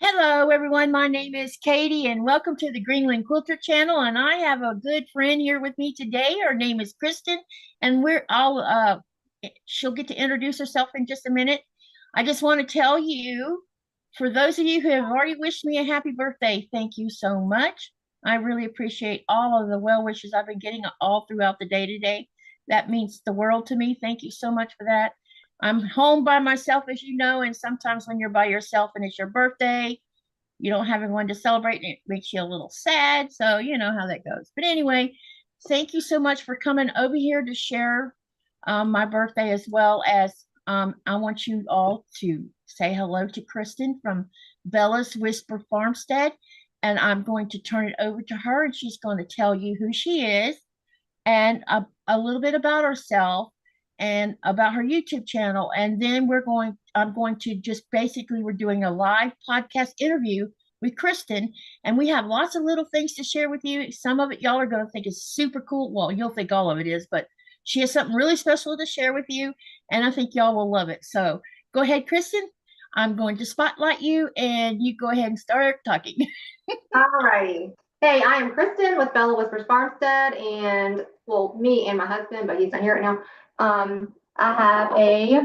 Hello, everyone. My name is Katie, and welcome to the Greenland Quilter channel. And I have a good friend here with me today. Her name is Kristin, and she'll get to introduce herself in just a minute. I just want to tell you, for those of you who have already wished me a happy birthday, thank you so much. I really appreciate all of the well wishes I've been getting all throughout the day today. That means the world to me. Thank you so much for that. I'm home by myself, as you know, and sometimes when you're by yourself and it's your birthday, you don't have anyone to celebrate, and it makes you a little sad. So, you know how that goes. But anyway, thank you so much for coming over here to share my birthday, as well as I want you all to say hello to Kristin from Bella's Whisper Farmstead. And I'm going to turn it over to her, and she's going to tell you who she is and a little bit about herself and about her YouTube channel. And then I'm going to just basically, we're doing a live podcast interview with Kristin, and we have lots of little things to share with you. Some of it y'all are going to think is super cool. Well, you'll think all of it is, but she has something really special to share with you, and I think y'all will love it. So go ahead, Kristin. I'm going to spotlight you, and you go ahead and start talking. All righty. Hey, I am Kristin with Bella Whispers Farmstead, and well, me and my husband, but he's not here right now. I have a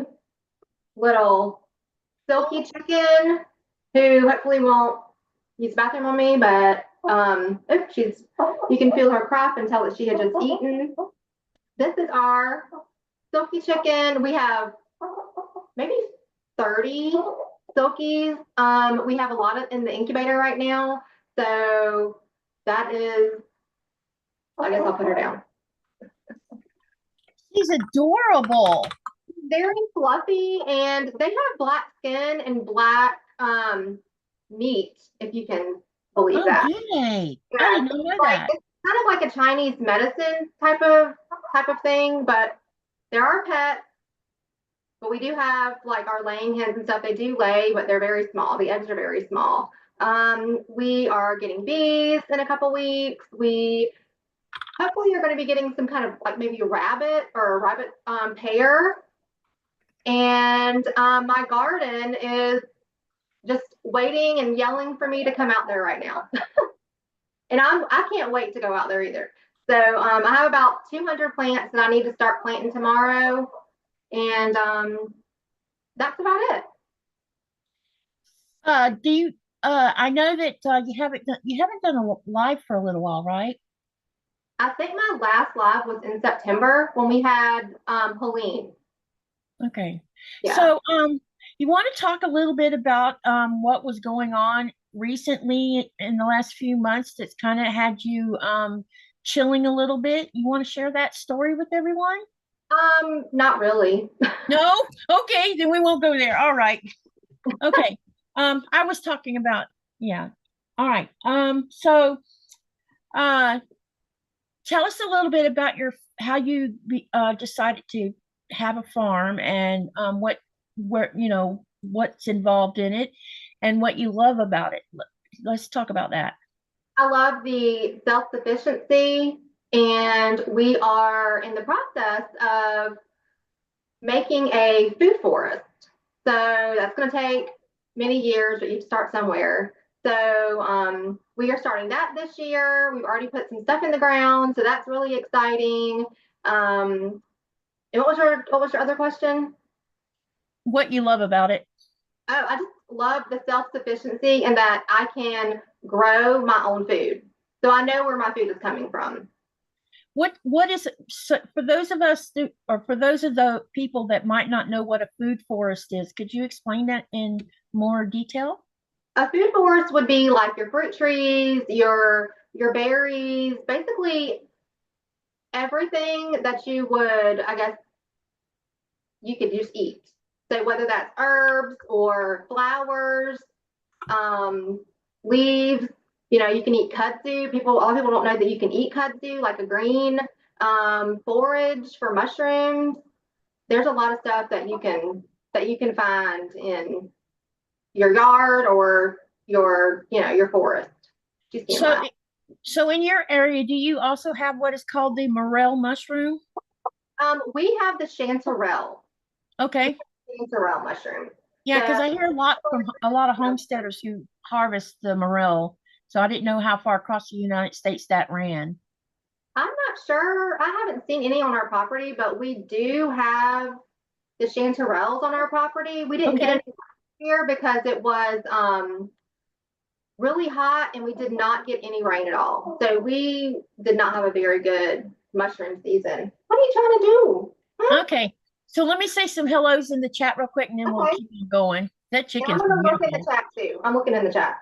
little silky chicken who hopefully won't use the bathroom on me, but you can feel her crop and tell that she had just eaten. This is our silky chicken. We have maybe 30 silkies. We have a lot in the incubator right now. So that is, I guess I'll put her down. She's adorable. Very fluffy, and they have black skin and black meat, if you can believe that. Okay. Yeah, I didn't know that. It's kind of like a Chinese medicine type of thing, but there are pets. But we do have like our laying hens and stuff. They do lay, but they're very small. The eggs are very small. We are getting bees in a couple weeks. We hopefully are going to be getting some kind of like maybe a rabbit or a rabbit pair. And my garden is just waiting and yelling for me to come out there right now. And I can't wait to go out there either. So I have about 200 plants that I need to start planting tomorrow. And that's about it. I know that you haven't done a live for a little while, right? I think my last live was in September when we had Helene. Okay. Yeah. So you want to talk a little bit about what was going on recently in the last few months that's kind of had you chilling a little bit? You want to share that story with everyone? Not really. No? Okay, then we won't go there. All right. Okay. I was talking about, yeah. All right. So tell us a little bit about how you decided to have a farm, and what's involved in it and what you love about it. Let's talk about that. I love the self-sufficiency, and we are in the process of making a food forest. So that's going to take many years, but you start somewhere. So we are starting that this year. We've already put some stuff in the ground, so that's really exciting. And what was your other question? What you love about it? Oh, I just love the self-sufficiency and that I can grow my own food. So I know where my food is coming from. What is, so for those of us or for those of the people that might not know what a food forest is, could you explain that in more detail? A food forest would be like your fruit trees, your berries, basically everything that you would, I guess, you could just eat. So whether that's herbs or flowers, leaves, you can eat kudzu. A lot of people don't know that you can eat kudzu, like a green forage for mushrooms. There's a lot of stuff that you can find in your yard or your forest. So in your area, do you also have what is called the morel mushroom? We have the chanterelle. Okay. Chanterelle mushroom. Yeah, because I hear a lot from a lot of homesteaders who harvest the morel. So I didn't know how far across the United States that ran. I'm not sure. I haven't seen any on our property, but we do have the chanterelles on our property. We didn't get any here because it was really hot and we did not get any rain at all. So we did not have a very good mushroom season. What are you trying to do? Huh? Okay. So let me say some hellos in the chat real quick and then we'll keep on going. That chicken's I'm gonna beautiful. look in the chat too. I'm looking in the chat.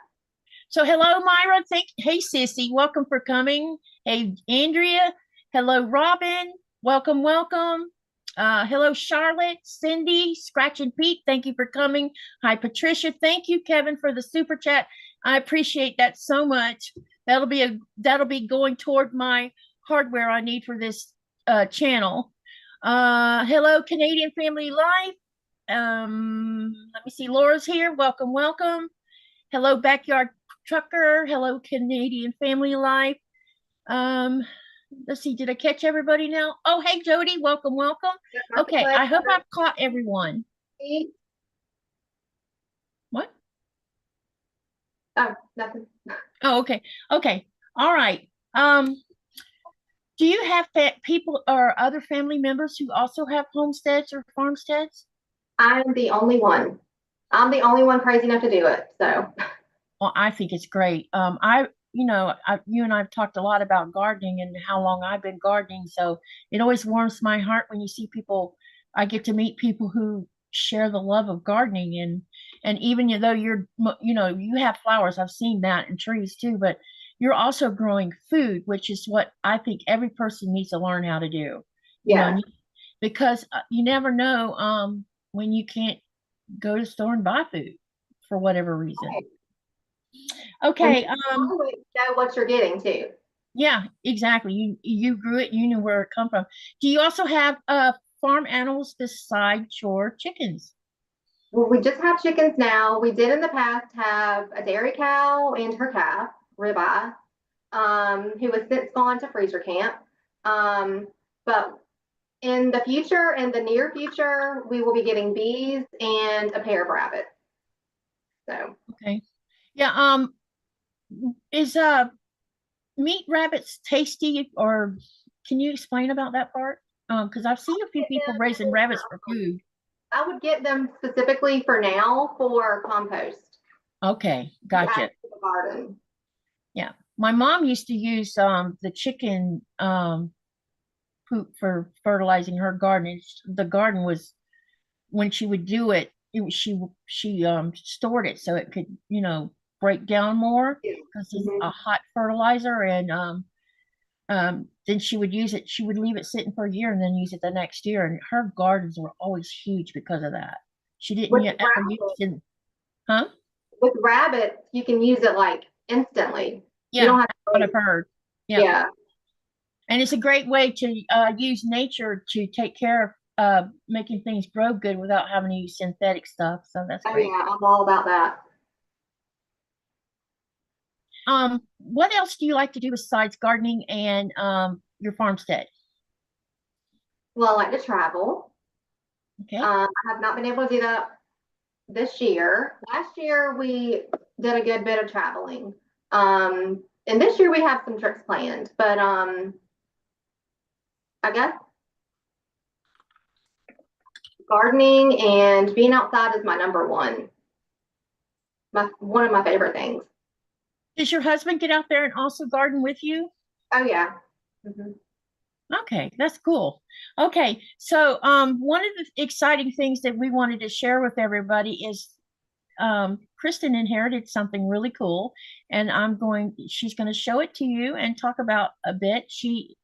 So hello, Myra. Hey, Sissy. Welcome for coming. Hey, Andrea. Hello, Robin. Welcome, welcome. Hello, Charlotte, Cindy, Scratch and Pete. Thank you for coming. Hi, Patricia. Thank you, Kevin, for the super chat. I appreciate that so much. That'll be going toward my hardware I need for this channel. Hello, Canadian Family Life. Let me see. Laura's here. Welcome, welcome. Hello, Backyard Trucker. Hello, Canadian Family Life. Let's see. Did I catch everybody now? Oh, hey, Jody. Welcome, welcome. Okay, I hope I've caught everyone. What? Oh, nothing. Oh, okay. Okay. All right. Do you have people or other family members who also have homesteads or farmsteads? I'm the only one. I'm the only one crazy enough to do it. So. Well, I think it's great. You and I've talked a lot about gardening and how long I've been gardening. So it always warms my heart when you see people. I get to meet people who share the love of gardening, and even though you have flowers, I've seen that, and trees too, but you're also growing food, which is what I think every person needs to learn how to do. Yeah. Because you never know when you can't go to the store and buy food for whatever reason. Right. Okay. Know what you're getting too. Yeah, exactly. You grew it, you knew where it come from. Do you also have farm animals besides your chickens? Well, we just have chickens now. We did in the past have a dairy cow and her calf, Ribeye, who was since gone to freezer camp. But in the future, in the near future, we will be getting bees and a pair of rabbits. So okay. Yeah, is meat rabbits tasty, or can you explain about that part? Because I've seen a few people raising rabbits for food. I would get them specifically for now for compost. Okay, gotcha. The garden. Yeah, my mom used to use the chicken poop for fertilizing her garden. The garden was, when she would do it, she stored it so it could break down more because it's a hot fertilizer, and then she would use it. She would leave it sitting for a year and then use it the next year, and her gardens were always huge because of that. She didn't ever use it. Huh? With rabbits, you can use it like instantly. Yeah, you don't have that's what I've heard. Yeah. And it's a great way to use nature to take care of making things grow good without having to use synthetic stuff. So that's great. Yeah, I'm all about that. What else do you like to do besides gardening and your farmstead? Well, I like to travel. Okay. I have not been able to do that this year. Last year we did a good bit of traveling. And this year we have some trips planned, but I guess gardening and being outside is my number one. One of my favorite things. Does your husband get out there and also garden with you? Oh yeah. Okay, that's cool. Okay, so one of the exciting things that we wanted to share with everybody is Kristin inherited something really cool, and she's going to show it to you and talk about a bit. She's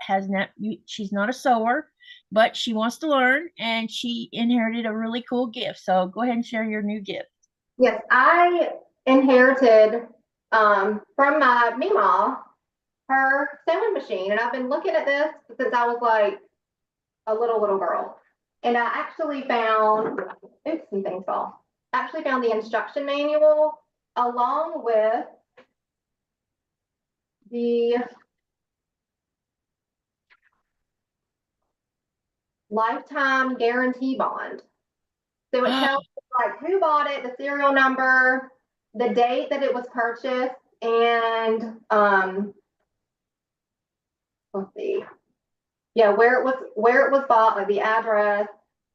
not a sewer, but she wants to learn, and she inherited a really cool gift. So go ahead and share your new gift. Yes, I inherited from my Meemaw her sewing machine, and I've been looking at this since I was like a little girl. And I actually found, oops, some things fall. Actually found the instruction manual along with the lifetime guarantee bond. So it tells like who bought it, the serial number, the date that it was purchased, and let's see. Yeah, where it was bought, like the address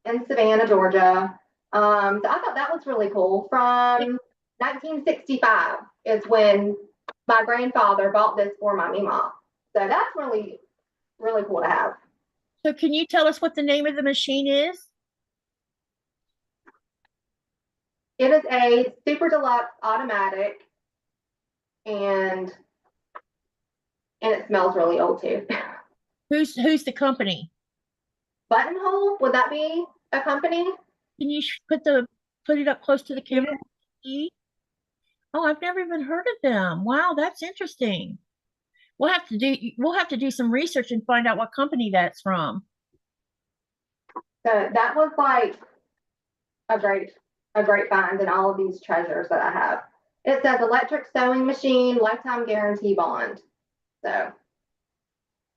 in Savannah, Georgia. So I thought that was really cool. From 1965 is when my grandfather bought this for my mima. So that's really, really cool to have. So can you tell us what the name of the machine is? It is a super deluxe automatic, and it smells really old too. Who's the company? Buttonhole, would that be a company? Can you put it up close to the camera? Yeah. Oh, I've never even heard of them. Wow, that's interesting. We'll have to do some research and find out what company that's from. So that was like a great find in all of these treasures that I have. It says electric sewing machine, lifetime guarantee bond. So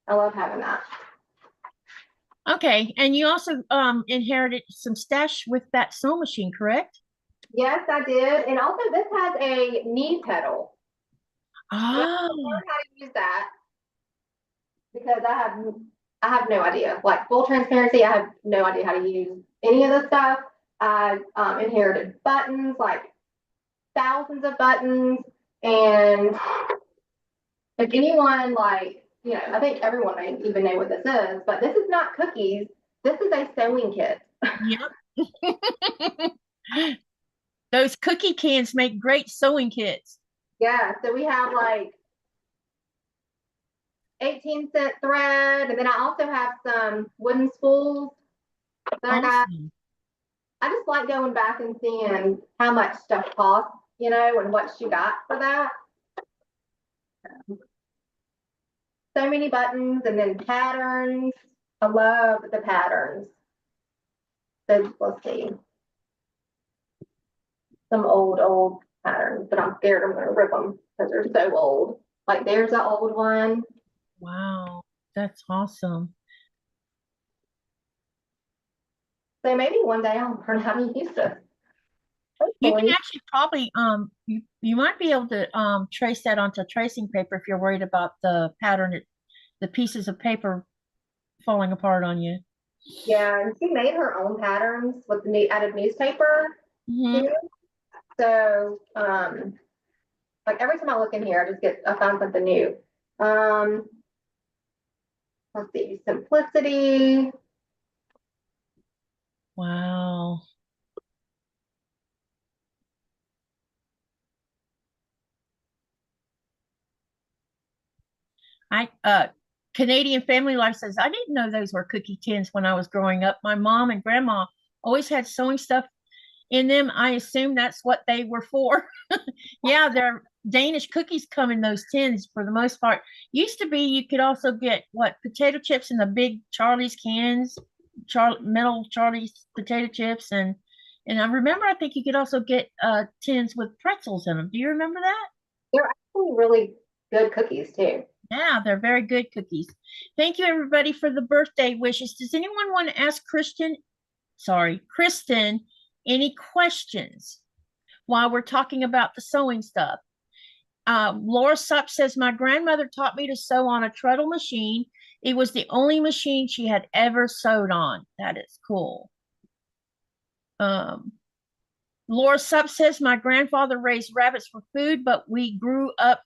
I love having that. Okay, and you also inherited some stash with that sewing machine, correct? Yes, I did. And also this has a knee pedal. Oh. I learned how to use that because I have no idea. Like, full transparency, I have no idea how to use any of this stuff. I inherited buttons, like thousands of buttons, and if anyone, like, you know, I think everyone may even know what this is, but this is not cookies. This is a sewing kit. Yep. Those cookie cans make great sewing kits. Yeah, so we have like 18-cent thread, and then I also have some wooden spools that I got. I just like going back and seeing how much stuff costs, you know, and what she got for that. So many buttons, and then patterns. I love the patterns. So let's see. Some old patterns, but I'm scared I'm going to rip them because they're so old. Like, there's an old one. Wow, that's awesome. So maybe one day I'll learn how to use this. You can actually probably you might be able to trace that onto tracing paper if you're worried about the pattern, the pieces of paper falling apart on you. Yeah, and she made her own patterns with the added newspaper. Mm-hmm. So like every time I look in here, I find something new. Let's see, simplicity. Wow. Canadian Family Life says, I didn't know those were cookie tins when I was growing up. My mom and grandma always had sewing stuff in them. I assume that's what they were for. Yeah, they're Danish cookies come in those tins for the most part. Used to be you could also get potato chips in the big Charlie's cans, metal Charlie's potato chips, and I remember I think you could also get tins with pretzels in them. Do you remember that? They're actually really good cookies too. Yeah, they're very good cookies. Thank you, everybody, for the birthday wishes. Does anyone want to ask Kristin, any questions while we're talking about the sewing stuff? Laura Supp says, my grandmother taught me to sew on a treadle machine. It was the only machine she had ever sewed on. That is cool. Laura Supp says, my grandfather raised rabbits for food, but he grew up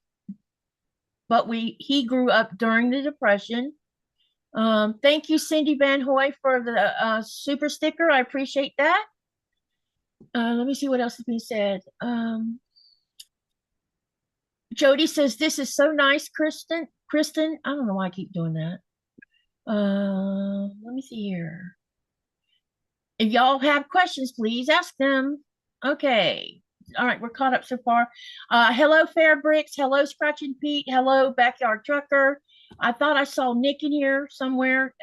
during the Depression. Thank you, Cindy Van Hoy, for the super sticker. I appreciate that. Let me see what else has been said. Jody says, this is so nice, Kristin. I don't know why I keep doing that. Let me see here. If y'all have questions, please ask them. Okay. All right, we're caught up so far. Hello, Fair Bricks. Hello, Scratching Pete. Hello, Backyard Trucker. I thought I saw Nick in here somewhere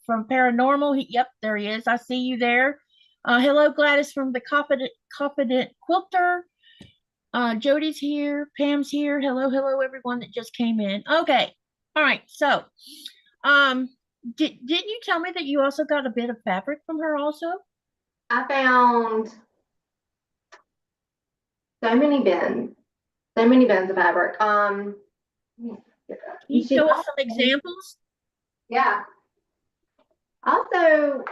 from Paranormal. Yep, there he is. I see you there. Hello, Gladys from the Confident Quilter. Jody's here. Pam's here. Hello, everyone that just came in. Okay. All right. So, didn't you tell me that you also got a bit of fabric from her also? I found So many bins. So many bins of fabric. Can you show us some examples? Yeah. Also,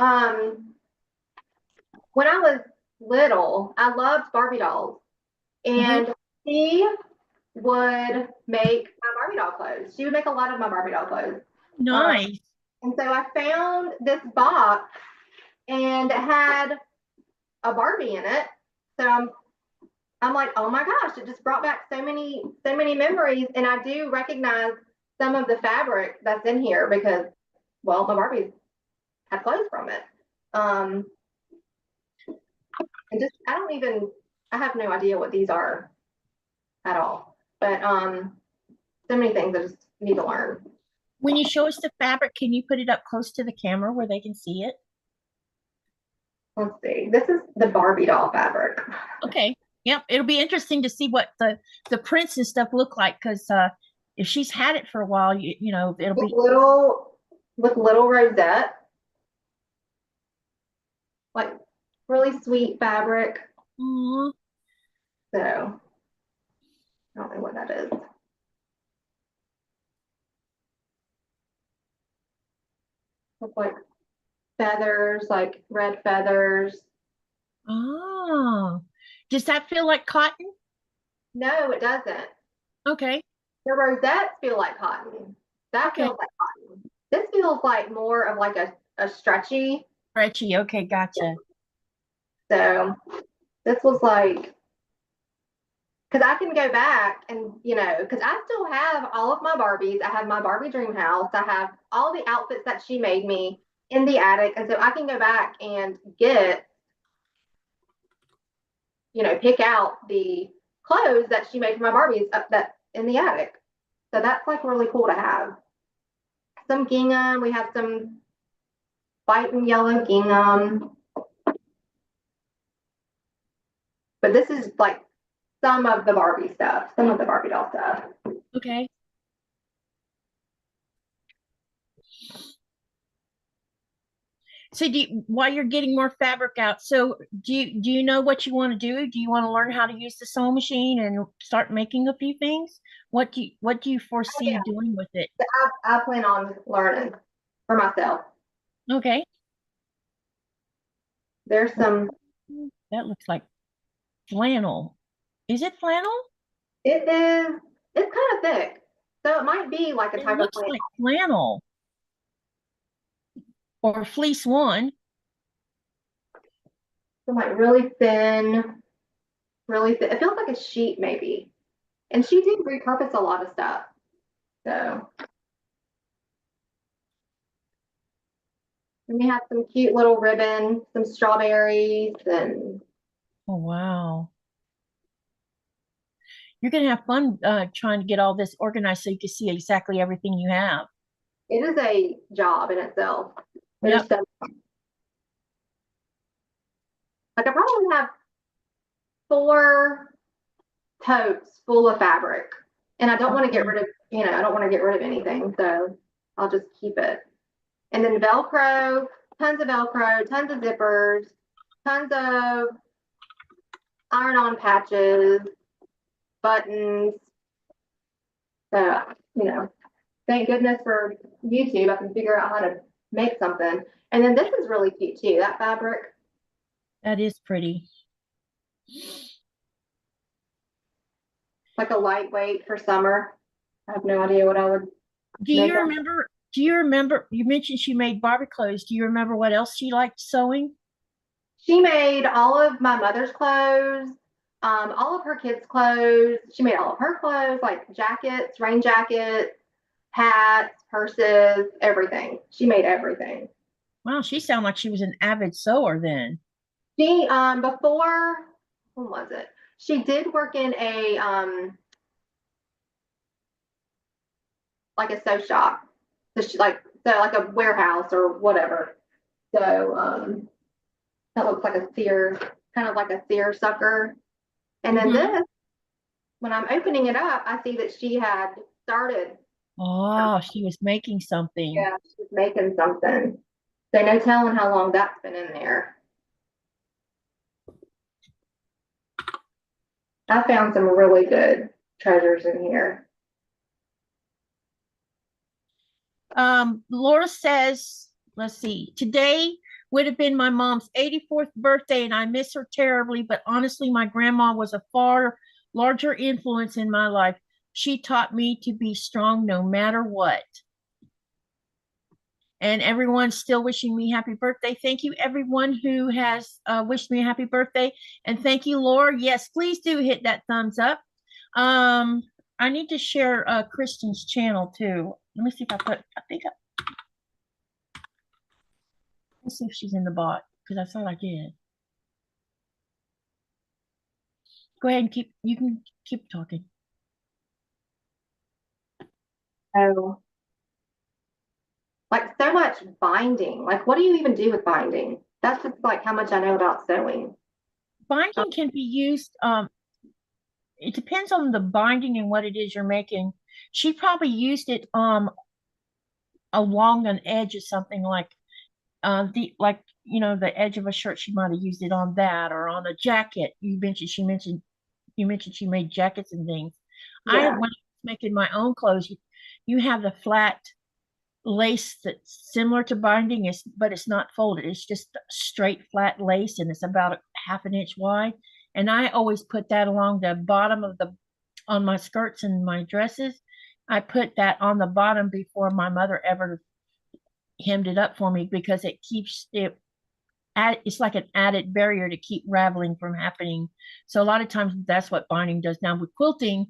when I was little, I loved Barbie dolls. And she would make my Barbie doll clothes. She would make a lot of my Barbie doll clothes. Nice. And so I found this box and it had a Barbie in it. So I'm like, oh my gosh, it just brought back so many memories. And I do recognize some of the fabric that's in here because, well, my Barbies had clothes from it. And just I have no idea what these are at all. But so many things I just need to learn. When you show us the fabric, can you put it up close to the camera where they can see it? Let's see. This is the Barbie doll fabric. Okay. Yep. It'll be interesting to see what the prints and stuff look like because if she's had it for a while, you know, it'll with be little rosette. Like really sweet fabric. Aww. So I don't know what that is. Look like feathers, like red feathers. Oh, does that feel like cotton? No, it doesn't. Okay. The rosettes feel like cotton. That Okay. feels like cotton. This feels like more of like a stretchy. Stretchy. Okay, gotcha. So this was like, because I can go back and, because I still have all of my Barbies. I have my Barbie dream house. I have all the outfits that she made me in the attic. And so I can go back and pick out the clothes that she made for my Barbies up that in the attic. So that's like really cool to have. Some gingham. We have some white and yellow gingham. But this is like some of the Barbie stuff, some of the Barbie doll stuff. Okay. So while you're getting more fabric out, so do you know what you want to do? Do you want to learn how to use the sewing machine and start making a few things? What do you foresee doing with it? I plan on learning for myself. Okay. There's some. That looks like flannel. Is it flannel? It is. It's kind of thick, so it might be like a It type of looks like flannel or fleece one. some like really thin, really thin. It feels like a sheet maybe. And she did repurpose a lot of stuff. So and we have some cute little ribbon, some strawberries, and Oh wow. You're gonna have fun trying to get all this organized so you can see exactly everything you have. it is a job in itself. There's Yep. some like I probably have 4 totes full of fabric. And I don't want to get rid of, I don't want to get rid of anything. So I'll just keep it. And then Velcro, tons of Velcro, tons of zippers, tons of iron-on patches, buttons. So, thank goodness for YouTube. I can figure out how to make something. And then this is really cute too, that fabric. That is pretty. Like a lightweight for summer. I have no idea what I would Do make you remember? Do you remember? You mentioned she made Barbie clothes. Do you remember what else she liked sewing? She made all of my mother's clothes, all of her kids' clothes. She made all of her clothes, like jackets, rain jackets, hats, purses, everything. She made everything. Wow, she sounded like she was an avid sewer then. She before when was it? She did work in a like a sew shop. So she like a warehouse or whatever. So that looks like a sear, kind of like a sear sucker. And then this, when I'm opening it up, I see that she had started. Oh, she was making something. Yeah, she's making something. So no telling how long that's been in there. I found some really good treasures in here. Laura says, let's see, today would have been my mom's 84th birthday, and I miss her terribly, but honestly, my grandma was a far larger influence in my life. She taught me to be strong no matter what. And everyone's still wishing me happy birthday. Thank you, everyone who has wished me a happy birthday. And thank you, Laura. Yes, please do hit that thumbs up. I need to share Kristin's channel too. Let me see if let's see if she's in the bot, because I thought I did. Go ahead and you can keep talking. Oh, like so much binding. Like, what do you even do with binding? That's just like how much I know about sewing. Binding can be used, it depends on the binding and what it is you're making. She probably used it along an edge of something like the edge of a shirt. She might have used it on that, or on a jacket. You mentioned she made jackets and things. Yeah. When I was making my own clothes, you have the flat lace that's similar to binding, but it's not folded. It's just straight flat lace, and it's about a half an inch wide. And I always put that along the bottom on my skirts and my dresses. I put that on the bottom before my mother ever hemmed it up for me, because it keeps it it's like an added barrier to keep raveling from happening. So a lot of times that's what binding does. Now with quilting,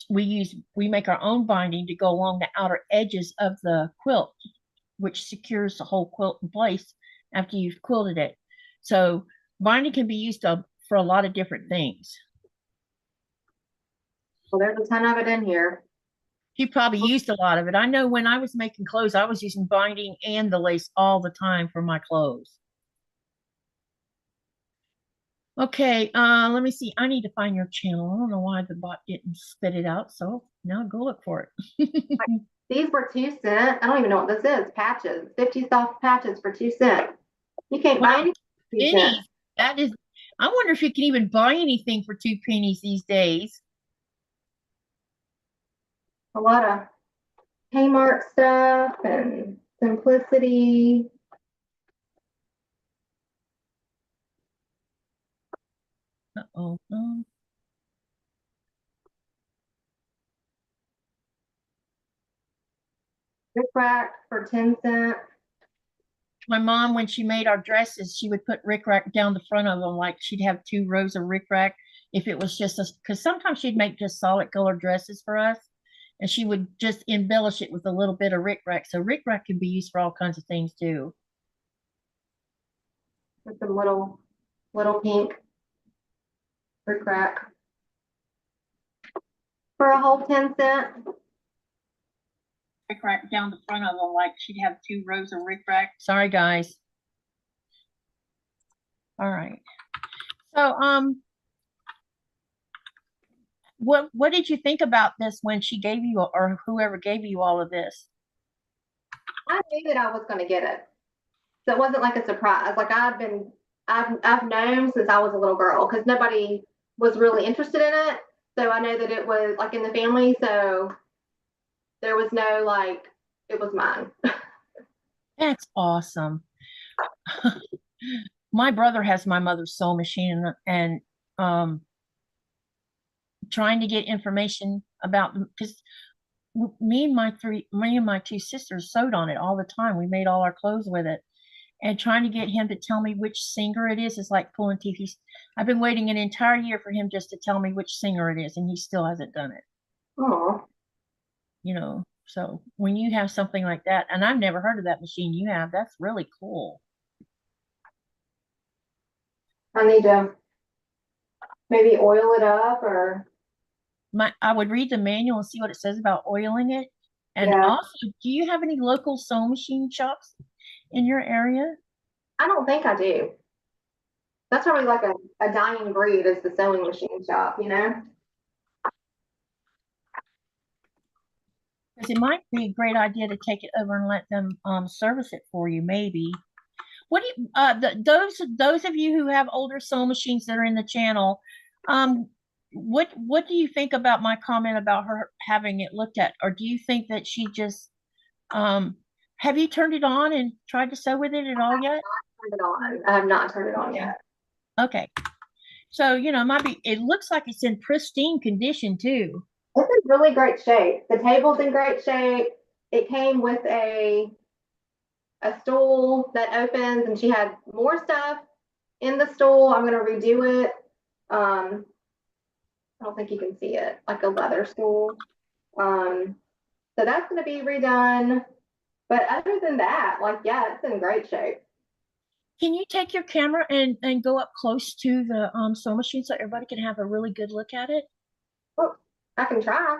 we make our own binding to go along the outer edges of the quilt, which secures the whole quilt in place after you've quilted it. So binding can be used for a lot of different things. Well, there's a ton of it in here. She probably used a lot of it. I know when I was making clothes, I was using binding and the lace all the time for my clothes. Okay, let me see. I need to find your channel. I don't know why the bot didn't spit it out, so now go look for it. These were 2 cents. I don't even know what this is. Patches, 50 soft patches for 2 cents. You can't buy any 2 pennies. That is, I wonder if you can even buy anything for 2 pennies these days. A lot of Kmart stuff and simplicity. Uh-oh. Rip rack for 10 cents. My mom, when she made our dresses, she would put rickrack down the front of them, like she'd have 2 rows of rickrack. If it was just because sometimes she'd make just solid color dresses for us, and she would just embellish it with a little bit of rickrack. So rickrack can be used for all kinds of things too. With some little pink rickrack for a whole 10 cents. Rickrack down the front of them, like she'd have 2 rows of rickrack. Sorry, guys. All right. So, what did you think about this when she gave you, or whoever gave you all of this? I knew that I was going to get it, so it wasn't like a surprise. Like I've known since I was a little girl, because nobody was really interested in it. So I know that it was like in the family. So there was no like, it was mine. That's awesome. My brother has my mother's sewing machine, and trying to get information about them, because me and my 2 sisters sewed on it all the time. We made all our clothes with it, and trying to get him to tell me which singer it is like pulling teeth. I've been waiting an entire year for him just to tell me which singer it is, and he still hasn't done it. Oh, So when you have something like that, and I've never heard of that machine you have, that's really cool. I need to maybe oil it up, or I would read the manual and see what it says about oiling it. And yeah. also, do you have any local sewing machine shops in your area? I don't think I do. That's probably like a dying breed, is the sewing machine shop, you know? Because it might be a great idea to take it over and let them service it for you, maybe. What do you those of you who have older sewing machines that are in the channel, What do you think about my comment about her having it looked at, or do you think that she just have you turned it on and tried to sew with it at all yet? Turned it on. I have not turned it on Okay. yet. Okay. So, it might be, it looks like it's in pristine condition too. It's in really great shape. The table's in great shape. It came with a stool that opens, and she had more stuff in the stool. I'm going to redo it. I don't think you can see it, like a leather stool. So that's going to be redone. But other than that, like, yeah, it's in great shape. Can you take your camera and go up close to the sewing machine so everybody can have a really good look at it? Oh, I can try.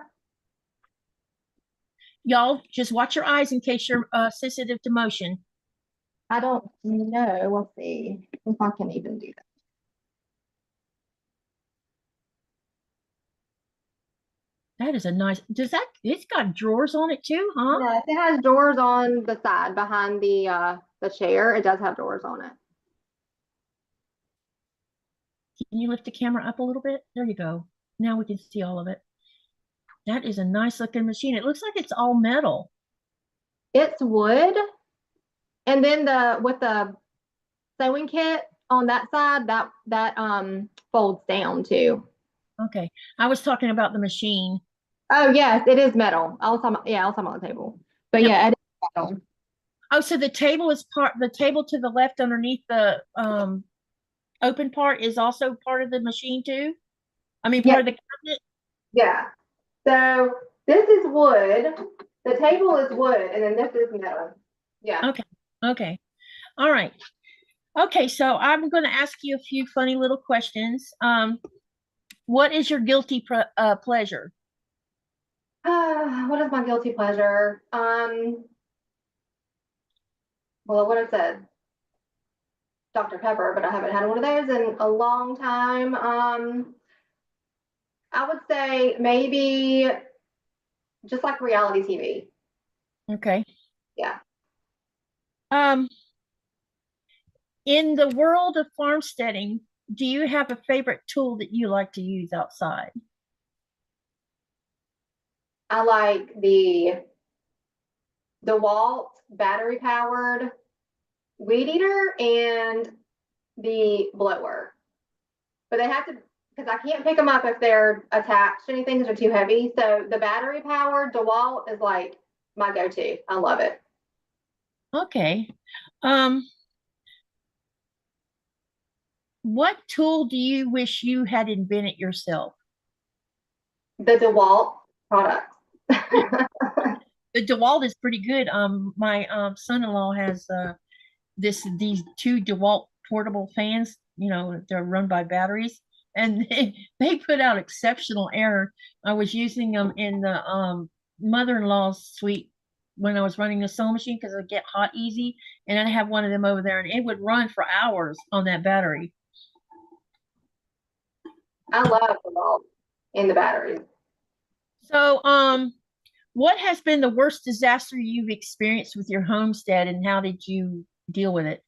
Y'all just watch your eyes in case you're sensitive to motion. I don't know. We'll see if I can even do that. That is a nice, it's got drawers on it too, huh? Yes, it has drawers on the side behind the chair. It does have drawers on it. Can you lift the camera up a little bit? There you go. Now we can see all of it. That is a nice looking machine. It looks like it's all metal. It's wood. And then with the sewing kit on that side, that folds down too. Okay. I was talking about the machine. Oh yes, it is metal. I was talking about the table. But Yep. yeah, it is metal. Oh, so the table is the table to the left underneath the open part is also part of the machine too? I mean, part of the cabinet? Yeah. So this is wood. The table is wood, and then this is metal. Yeah. Okay. Okay. All right. Okay, so I'm going to ask you a few funny little questions. What is your guilty pleasure? What is my guilty pleasure? Well, what I said, Dr. Pepper, but I haven't had one of those in a long time. I would say maybe just like reality TV. Okay. Yeah. Um, in the world of farmsteading, do you have a favorite tool that you like to use outside? I like the DeWalt battery powered weed eater and the blower. But they have to, because I can't pick them up if they're attached to anything because they're too heavy. So the battery powered DeWalt is like my go-to. I love it. Okay. What tool do you wish you had invented yourself? The DeWalt products. The DeWalt is pretty good. My son-in-law has these two DeWalt portable fans. They're run by batteries, and they put out exceptional air. I was using them in the mother-in-law's suite when I was running the sewing machine because it get hot easy, and I have one of them over there, and it would run for hours on that battery. I love DeWalt and the batteries. So, what has been the worst disaster you've experienced with your homestead, and how did you deal with it?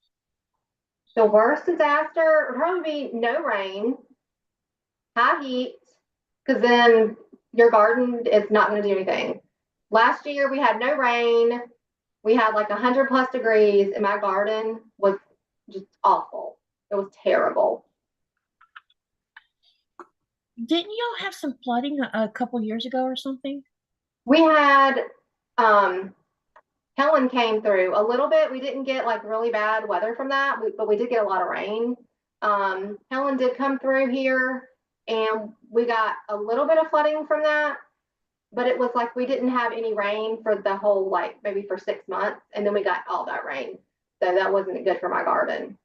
The worst disaster would probably be no rain, high heat, because then your garden is not going to do anything. Last year we had no rain. We had like 100+ degrees, and my garden was just awful. It was terrible. Didn't y'all have some flooding a couple years ago or something? We had Helen came through a little bit. We didn't get like really bad weather from that, but we did get a lot of rain. Helen did come through here, and we got a little bit of flooding from that, but it was like we didn't have any rain for the whole, like maybe for 6 months, and then we got all that rain. So that wasn't good for my garden.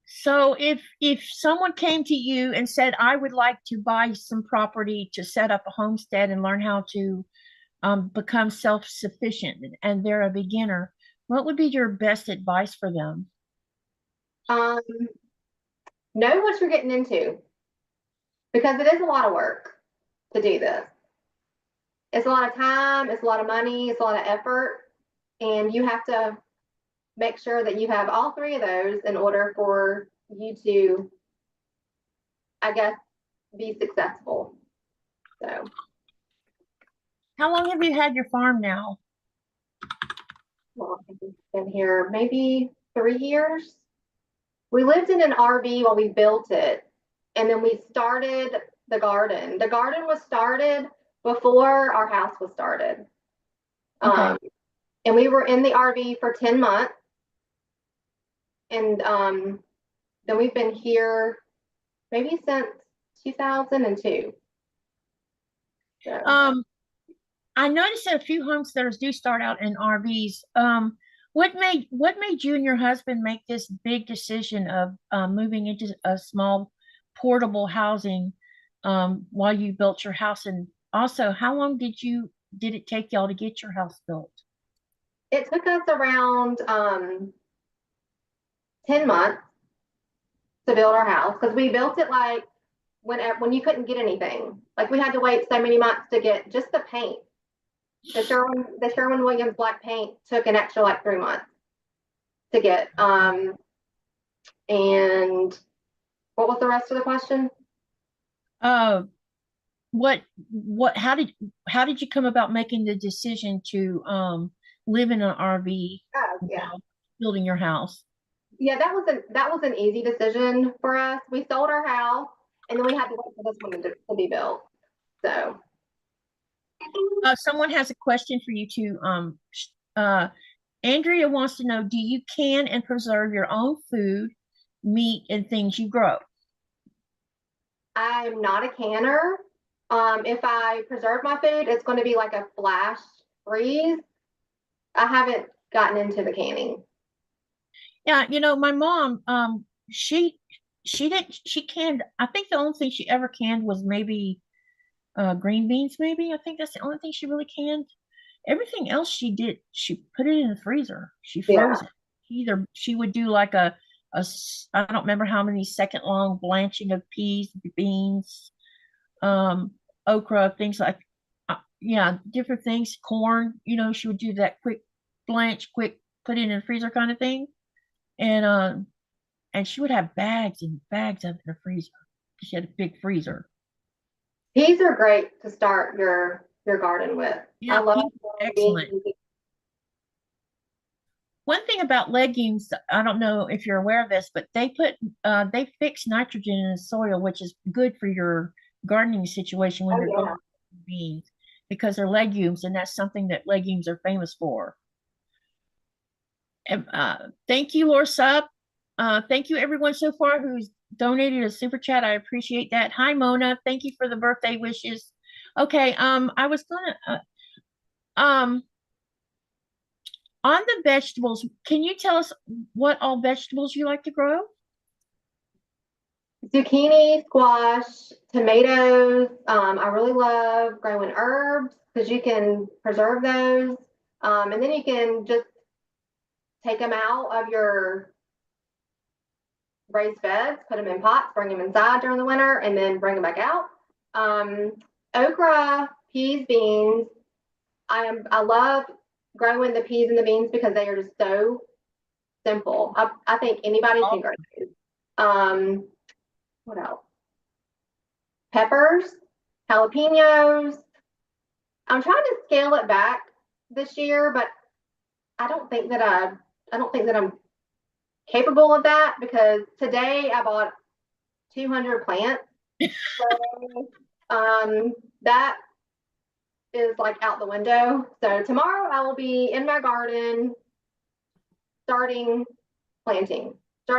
So if someone came to you and said, I would like to buy some property to set up a homestead and learn how to become self-sufficient, and they're a beginner, what would be your best advice for them? Know what you're getting into, because it is a lot of work to do this. It's a lot of time, it's a lot of money, it's a lot of effort, and you have to make sure that you have all three of those in order for you to I guess, be successful. So. How long have you had your farm now? Well, I think we've been here maybe 3 years. We lived in an RV while we built it, and then we started the garden. The garden was started before our house was started. Okay. And we were in the RV for 10 months. And then we've been here maybe since 2002. So. I noticed that a few homesteaders do start out in RVs. What made you and your husband make this big decision of moving into a small portable housing while you built your house? And also, how long did it take y'all to get your house built? It took us around 10 months to build our house, because we built it like when you couldn't get anything. Like, we had to wait so many months to get just the paint. The Sherwin-Williams black paint took an extra like 3 months to get. And what was the rest of the question? How did you come about making the decision to live in an RV Yeah. while building your house? Yeah, that was an easy decision for us. We sold our house, and then we had to wait for this one to be built. So. Someone has a question for you too. Andrea wants to know, do you can and preserve your own food, meat, and things you grow? I'm not a canner. If I preserve my food, it's going to be like a flash freeze. I haven't gotten into the canning. Yeah, my mom, she canned, I think the only thing she ever canned was maybe green beans, maybe. I think that's the only thing she really canned. Everything else she did, she put it in the freezer. She froze it. She would do like a I don't remember how many second long blanching of peas, beans, okra, things like yeah, different things, corn, she would do that quick blanch, quick put it in the freezer kind of thing. And she would have bags and bags of it in the freezer. She had a big freezer. Peas are great to start your garden with. Yeah, I love excellent. One thing about legumes, I don't know if you're aware of this, but they fix nitrogen in the soil, which is good for your gardening situation when you're growing beans, because they're legumes, and that's something that legumes are famous for. And, thank you, Orsup. Thank you, everyone so far who's donated a super chat. I appreciate that. Hi, Mona. Thank you for the birthday wishes. Okay, I was gonna on the vegetables, can you tell us what all vegetables you like to grow? Zucchini, squash, tomatoes. I really love growing herbs because you can preserve those. And then you can just take them out of your raised beds, put them in pots, bring them inside during the winter, and then bring them back out. Okra, peas, beans. I love growing the peas and the beans because they are just so simple. I think anybody can grow these. What else? Peppers, jalapenos. I'm trying to scale it back this year, but I don't think that I'm capable of that, because today I bought 200 plants. So, that is like out the window. So tomorrow I will be in my garden starting planting. So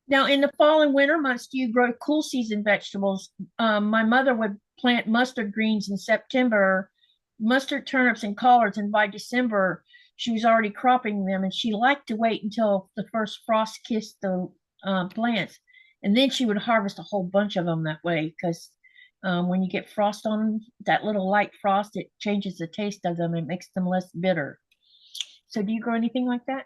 now, in the fall and winter months, do you grow cool season vegetables? My mother would plant mustard greens in September, mustard turnips and collards, and by December she was already cropping them, and she liked to wait until the first frost kissed the plants, and then she would harvest a whole bunch of them that way, because when you get frost on them, that little light frost, it changes the taste of them and makes them less bitter. So do you grow anything like that?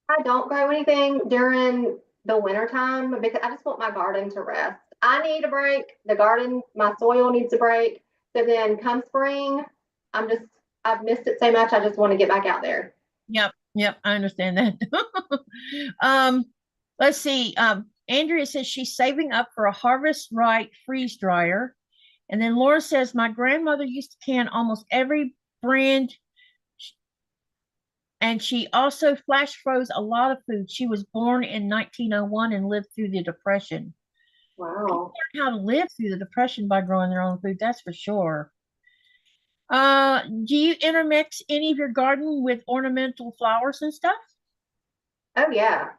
I don't grow anything during the winter time because I just want my garden to rest. I need a break. The garden, my soil needs a break. So then come spring, I've missed it so much. I just want to get back out there. Yep, I understand that. Let's see. Andrea says she's saving up for a Harvest Right freeze dryer. And then Laura says, my grandmother used to can almost every brand, and she also flash froze a lot of food. She was born in 1901 and lived through the Depression. People Wow. learn how to live through the Depression by growing their own food, that's for sure. Do you intermix any of your garden with ornamental flowers and stuff? Oh yeah.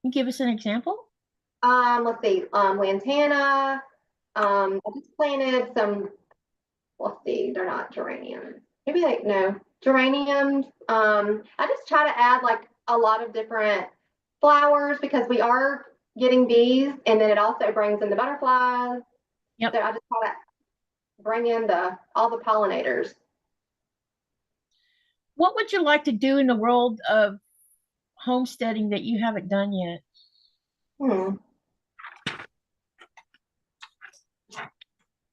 Can you give us an example? Let's see. Lantana. I just planted some, let's see, they're not geraniums. Maybe like no, geraniums. I just try to add like a lot of different flowers because we are getting bees, and then it also brings in the butterflies. Yep. So I just try to bring in all the pollinators. What would you like to do in the world of homesteading that you haven't done yet? Hmm.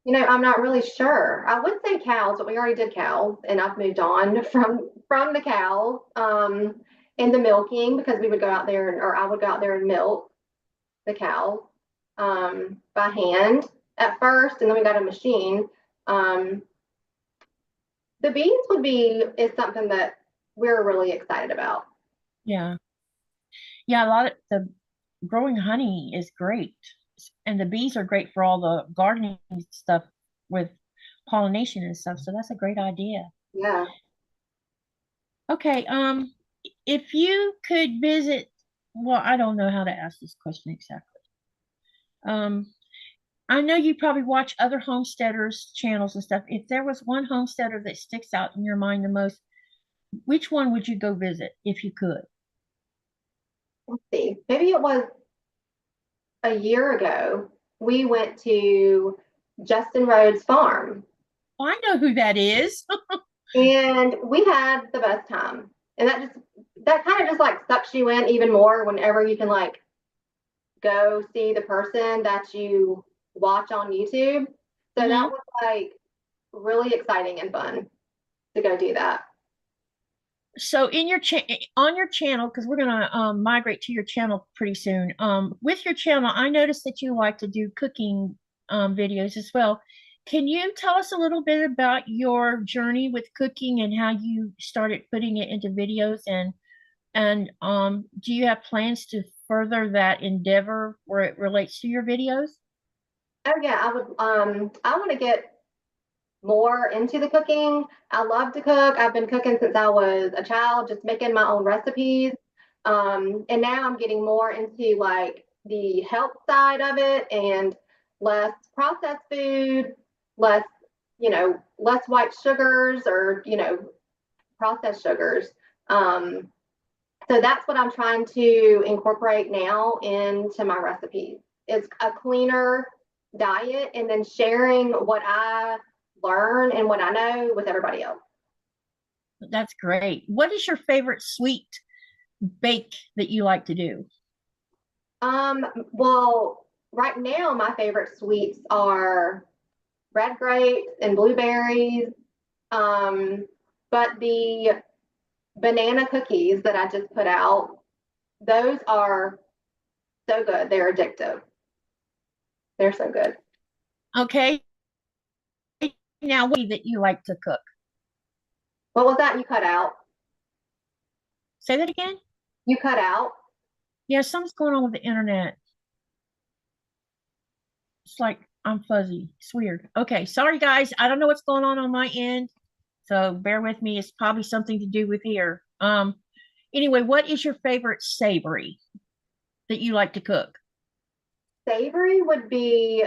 You know, I'm not really sure. I would say cows, but we already did cows, and I've moved on from the cows. And the milking, because we would go out there, or I would go out there and milk the cows by hand at first, and then we got a machine. The bees is something that we're really excited about. Yeah. Yeah, a lot of the growing honey is great. And the bees are great for all the gardening stuff with pollination and stuff. So that's a great idea. Yeah. Okay, if you could visit, well, I don't know how to ask this question exactly. Um, I know you probably watch other homesteaders channels and stuff. If there was one homesteader that sticks out in your mind the most, which one would you go visit if you could? Let's see. Maybe it was a year ago. We went to Justin Rhodes' farm. Oh, I know who that is. And we had the best time. And that kind of just like sucks you in even more whenever you can like go see the person that you watch on YouTube. So that was like really exciting and fun to go do that. So in your on your channel, because we're gonna migrate to your channel pretty soon. With your channel, I noticed that you like to do cooking videos as well. Can you tell us a little bit about your journey with cooking and how you started putting it into videos, and do you have plans to further that endeavor where it relates to your videos? Oh yeah, I want to get more into the cooking. I love to cook. I've been cooking since I was a child, just making my own recipes. And now I'm getting more into like the health side of it and less processed food, less, less white sugars or, processed sugars. So that's what I'm trying to incorporate now into my recipes. It's a cleaner diet and then sharing what I learn and what I know with everybody else. That's great. What is your favorite sweet bake that you like to do? Well, right now my favorite sweets are red grapes and blueberries. But the banana cookies that I just put out, those are so good. They're addictive. They're so good. Okay. Now, what that you like to cook? What was that you cut out? Say that again. You cut out? Yeah, something's going on with the internet. It's like I'm fuzzy. It's weird. Okay, sorry guys. I don't know what's going on my end, so bear with me. It's probably something to do with here. Anyway, what is your favorite savory that you like to cook? Savory would be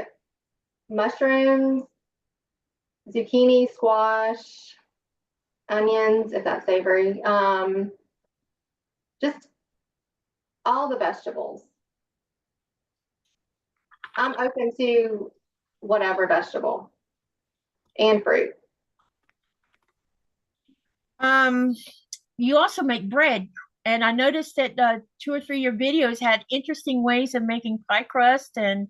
mushrooms, zucchini, squash, onions, if that's savory. Just all the vegetables. I'm open to whatever vegetable and fruit. You also make bread, and I noticed that 2 or 3 of your videos had interesting ways of making pie crust and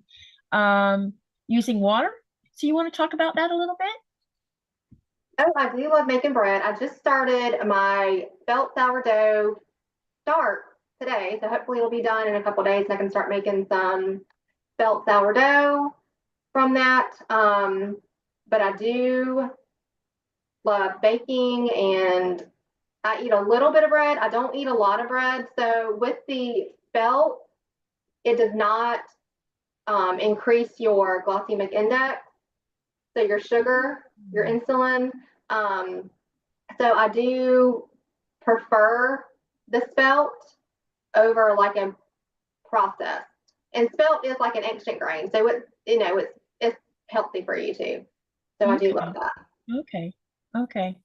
using water. So you want to talk about that a little bit? Oh, I do love making bread. I just started my felt sourdough start today, so hopefully it'll be done in a couple days and I can start making some spelt sourdough from that. But I do love baking, and I eat a little bit of bread. I don't eat a lot of bread. So with the spelt, it does not increase your glycemic index, so your sugar, your insulin. So I do prefer the spelt over like a processed. And spelt is like an instant grain, so it's healthy for you too. So I do love that. Okay. Okay.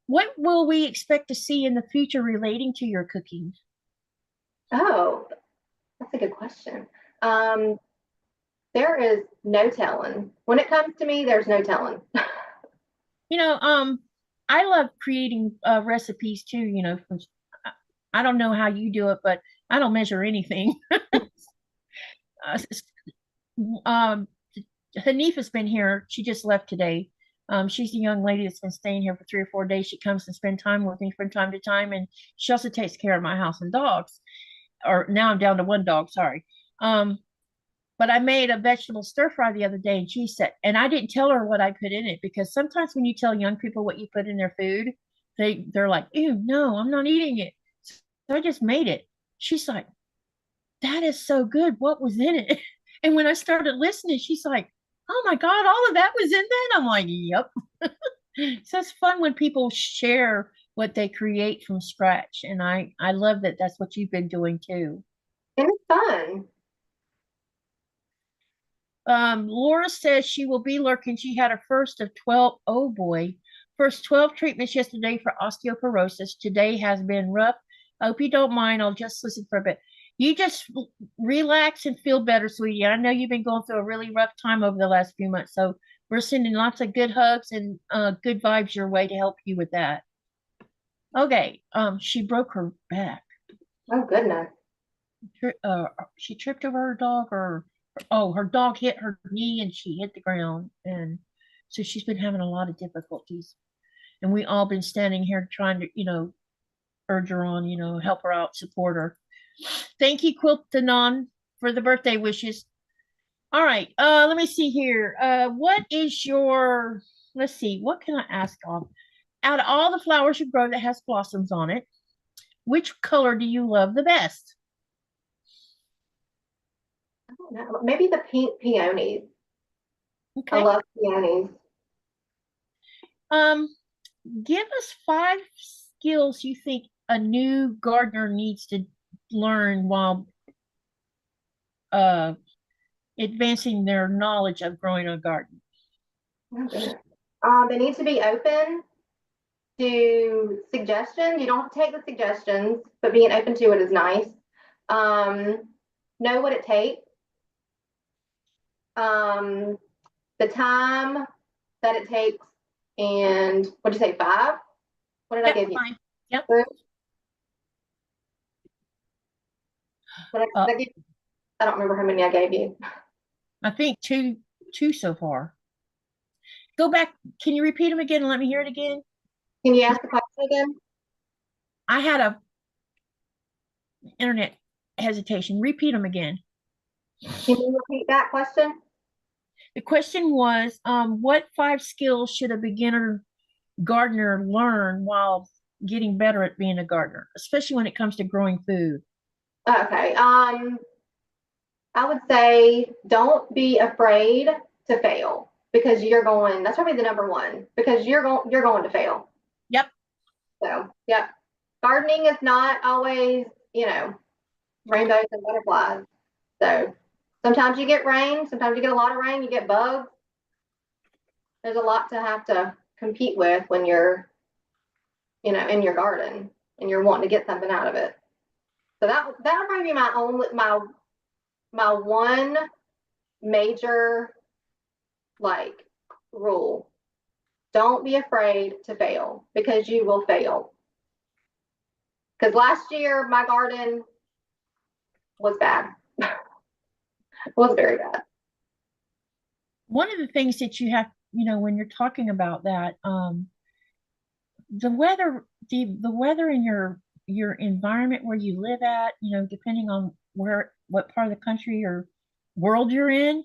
What will we expect to see in the future relating to your cooking? Oh, that's a good question. There is no telling. When it comes to me, there's no telling. I love creating recipes too, I don't know how you do it, but I don't measure anything. Hanifa's been here. She just left today. She's a young lady that's been staying here for 3 or 4 days. She comes and spends time with me from time to time, and she also takes care of my house and dogs. Or now I'm down to 1 dog, sorry. But I made a vegetable stir fry the other day, and she said, and I didn't tell her what I put in it, because sometimes when you tell young people what you put in their food, they're like, ew, no, I'm not eating it. So I just made it. She's like, that is so good. What was in it? And when I started listening, she's like, oh my God, all of that was in that? I'm like, yep. So it's fun when people share what they create from scratch. And I love that that's what you've been doing too. And it's fun. Laura says she will be lurking. She had her first of 12. Oh boy. First 12 treatments yesterday for osteoporosis. Today has been rough. I hope you don't mind. I'll just listen for a bit. You just relax and feel better, sweetie. I know you've been going through a really rough time over the last few months. So we're sending lots of good hugs and good vibes your way to help you with that. Okay. She broke her back. Oh goodness. She tripped over her dog, or her dog hit her knee and she hit the ground, and so she's been having a lot of difficulties, and we all been standing here trying to urge her on, help her out, support her. Thank you, Quiltanon, for the birthday wishes. All right, let me see here. What is your, let's see, what can I ask of? Out of all the flowers you grow that has blossoms on it, which color do you love the best? I don't know. Maybe the pink peonies. Okay. I love peonies. Give us 5 skills you think a new gardener needs to learn while advancing their knowledge of growing a garden. Oh, goodness. They need to be open to suggestions. You don't have to take the suggestions, but being open to it is nice. Know what it takes. The time that it takes, and what'd you say, 5? What did I give you? 5. Yep. What did I give you? I don't remember how many I gave you. I think two so far. Go back. Can you repeat them again and let me hear it again? Can you ask the question again? I had a internet hesitation. Repeat them again. Can you repeat that question? The question was, what 5 skills should a beginner gardener learn while getting better at being a gardener, especially when it comes to growing food? Okay. I would say don't be afraid to fail, because that's probably the number 1, because you're going to fail. Yep. So, yep. Gardening is not always, rainbows and butterflies. So sometimes you get rain, sometimes you get a lot of rain, you get bugs. There's a lot to have to compete with when you're, in your garden and you're wanting to get something out of it. So that would probably be my one major rule. Don't be afraid to fail, because you will fail. Because last year my garden was bad. It was very bad. One of the things that you have, when you're talking about that, the weather in your environment where you live at, depending on what part of the country or world you're in,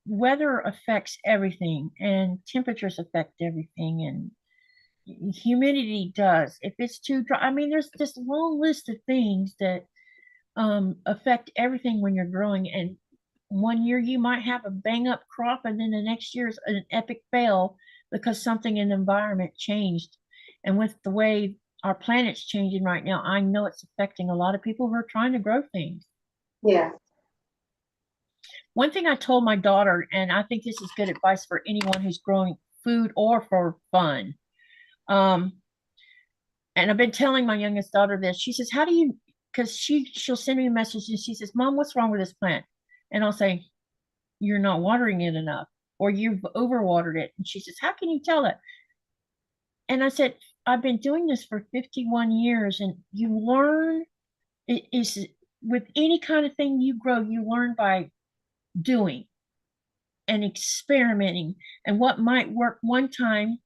weather affects everything and temperatures affect everything and humidity does. If it's too dry, I mean, there's this long list of things that affect everything when you're growing. And one year you might have a bang up crop, and then the next year is an epic fail because something in the environment changed. And with the way our planet's changing right now, I know it's affecting a lot of people who are trying to grow things. Yeah. One thing I told my daughter, and I think this is good advice for anyone who's growing food or for fun. And I've been telling my youngest daughter this. She says, "How do you?" Because she'll send me a message and she says, "Mom, what's wrong with this plant?" And I'll say, "You're not watering it enough, or you've overwatered it." And she says, "How can you tell that?" And I said, "I've been doing this for 51 years, and you learn. It is with any kind of thing you grow, you learn by doing and experimenting, and what might work one time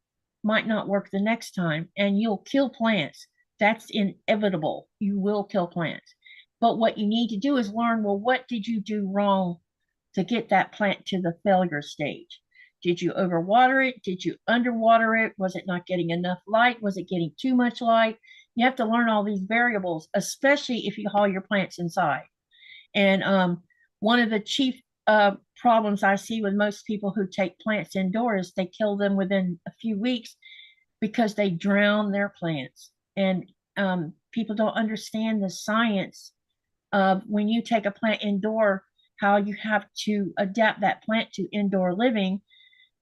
might not work the next time, and you'll kill plants. That's inevitable. You will kill plants. But what you need to do is learn, well, what did you do wrong to get that plant to the failure stage? Did you overwater it? Did you underwater it? Was it not getting enough light? Was it getting too much light? You have to learn all these variables, especially if you haul your plants inside. And one of the chief problems I see with most people who take plants indoors, they kill them within a few weeks because they drown their plants. And people don't understand the science of when you take a plant indoor, how you have to adapt that plant to indoor living.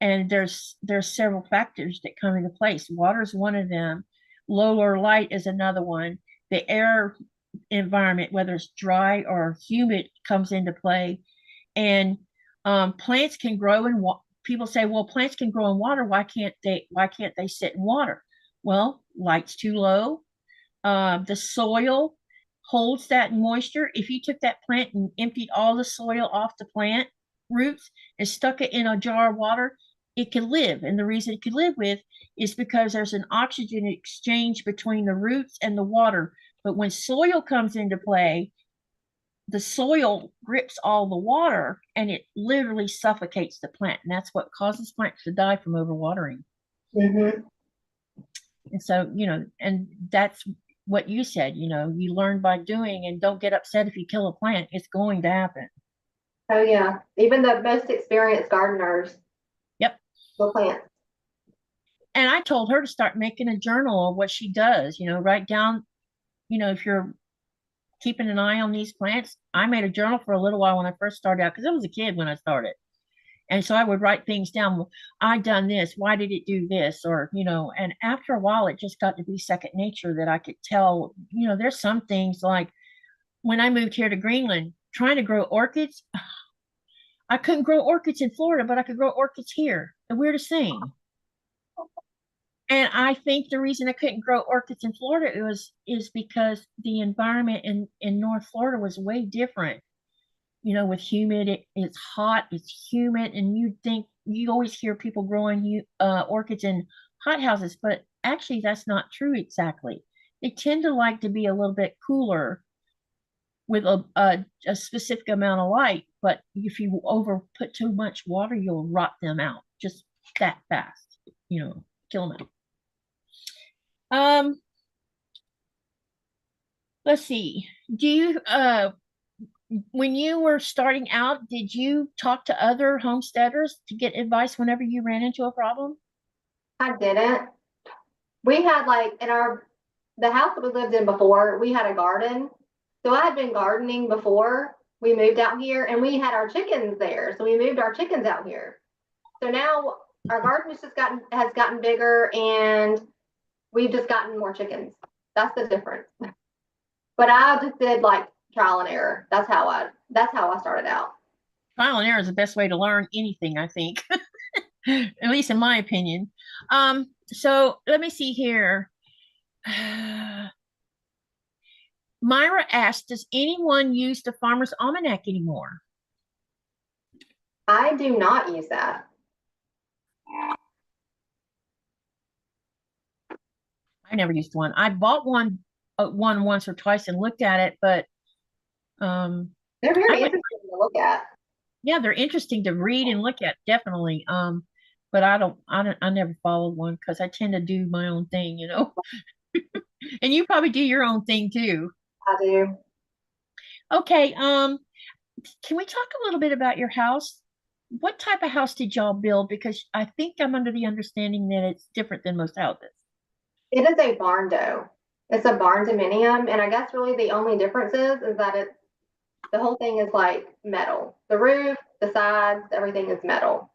And there's several factors that come into place. Water is one of them. Lower light is another one. The air environment, whether it's dry or humid, comes into play. And plants can grow in people say, well, plants can grow in water. Why can't they sit in water? Well, light's too low. The soil holds that moisture. If you took that plant and emptied all the soil off the plant roots and stuck it in a jar of water, it can live. And the reason it can live with is because there's an oxygen exchange between the roots and the water. But when soil comes into play, the soil grips all the water and it literally suffocates the plant. And that's what causes plants to die from overwatering. Mm-hmm. And so, and that's what you said, you learn by doing, and don't get upset if you kill a plant. It's going to happen. Oh, yeah. Even the most experienced gardeners. Yep. Will plant. And I told her to start making a journal of what she does, write down, if you're keeping an eye on these plants. I made a journal for a little while when I first started out because I was a kid when I started. And so I would write things down. Well, I done this. Why did it do this? Or, and after a while, it just got to be second nature that I could tell, there's some things like when I moved here to Greenland, trying to grow orchids. I couldn't grow orchids in Florida, but I could grow orchids here. The weirdest thing. And I think the reason I couldn't grow orchids in Florida is because the environment in North Florida was way different. With humid, it's hot, it's humid, and you always hear people growing orchids in hot houses, but actually that's not true exactly. They tend to like to be a little bit cooler with a specific amount of light, but if you put too much water, you'll rot them out just that fast, kill them out. Let's see. Do you when you were starting out, did you talk to other homesteaders to get advice whenever you ran into a problem? I didn't. We had the house that we lived in before, we had a garden. So I had been gardening before we moved out here, and we had our chickens there. So we moved our chickens out here. So now our garden has gotten bigger, and we've just gotten more chickens. That's the difference. But I just did trial and error. That's how I started out. Trial and error is the best way to learn anything, I think. At least in my opinion. So let me see here. Myra asked, does anyone use the Farmer's Almanac anymore? I do not use that. I never used one. I bought one one once or twice and looked at it, but They're I very would, interesting to look at. yeah, they're interesting to read and look at, definitely. But I never followed one because I tend to do my own thing, you know. And you probably do your own thing too. I do. Okay, can we talk a little bit about your house? What type of house did y'all build? Because I think I'm under the understanding that it's different than most houses. It is a barn dough. It's a barn dominium, and I guess really the only difference is that it's the whole thing is like metal. The roof, the sides, everything is metal.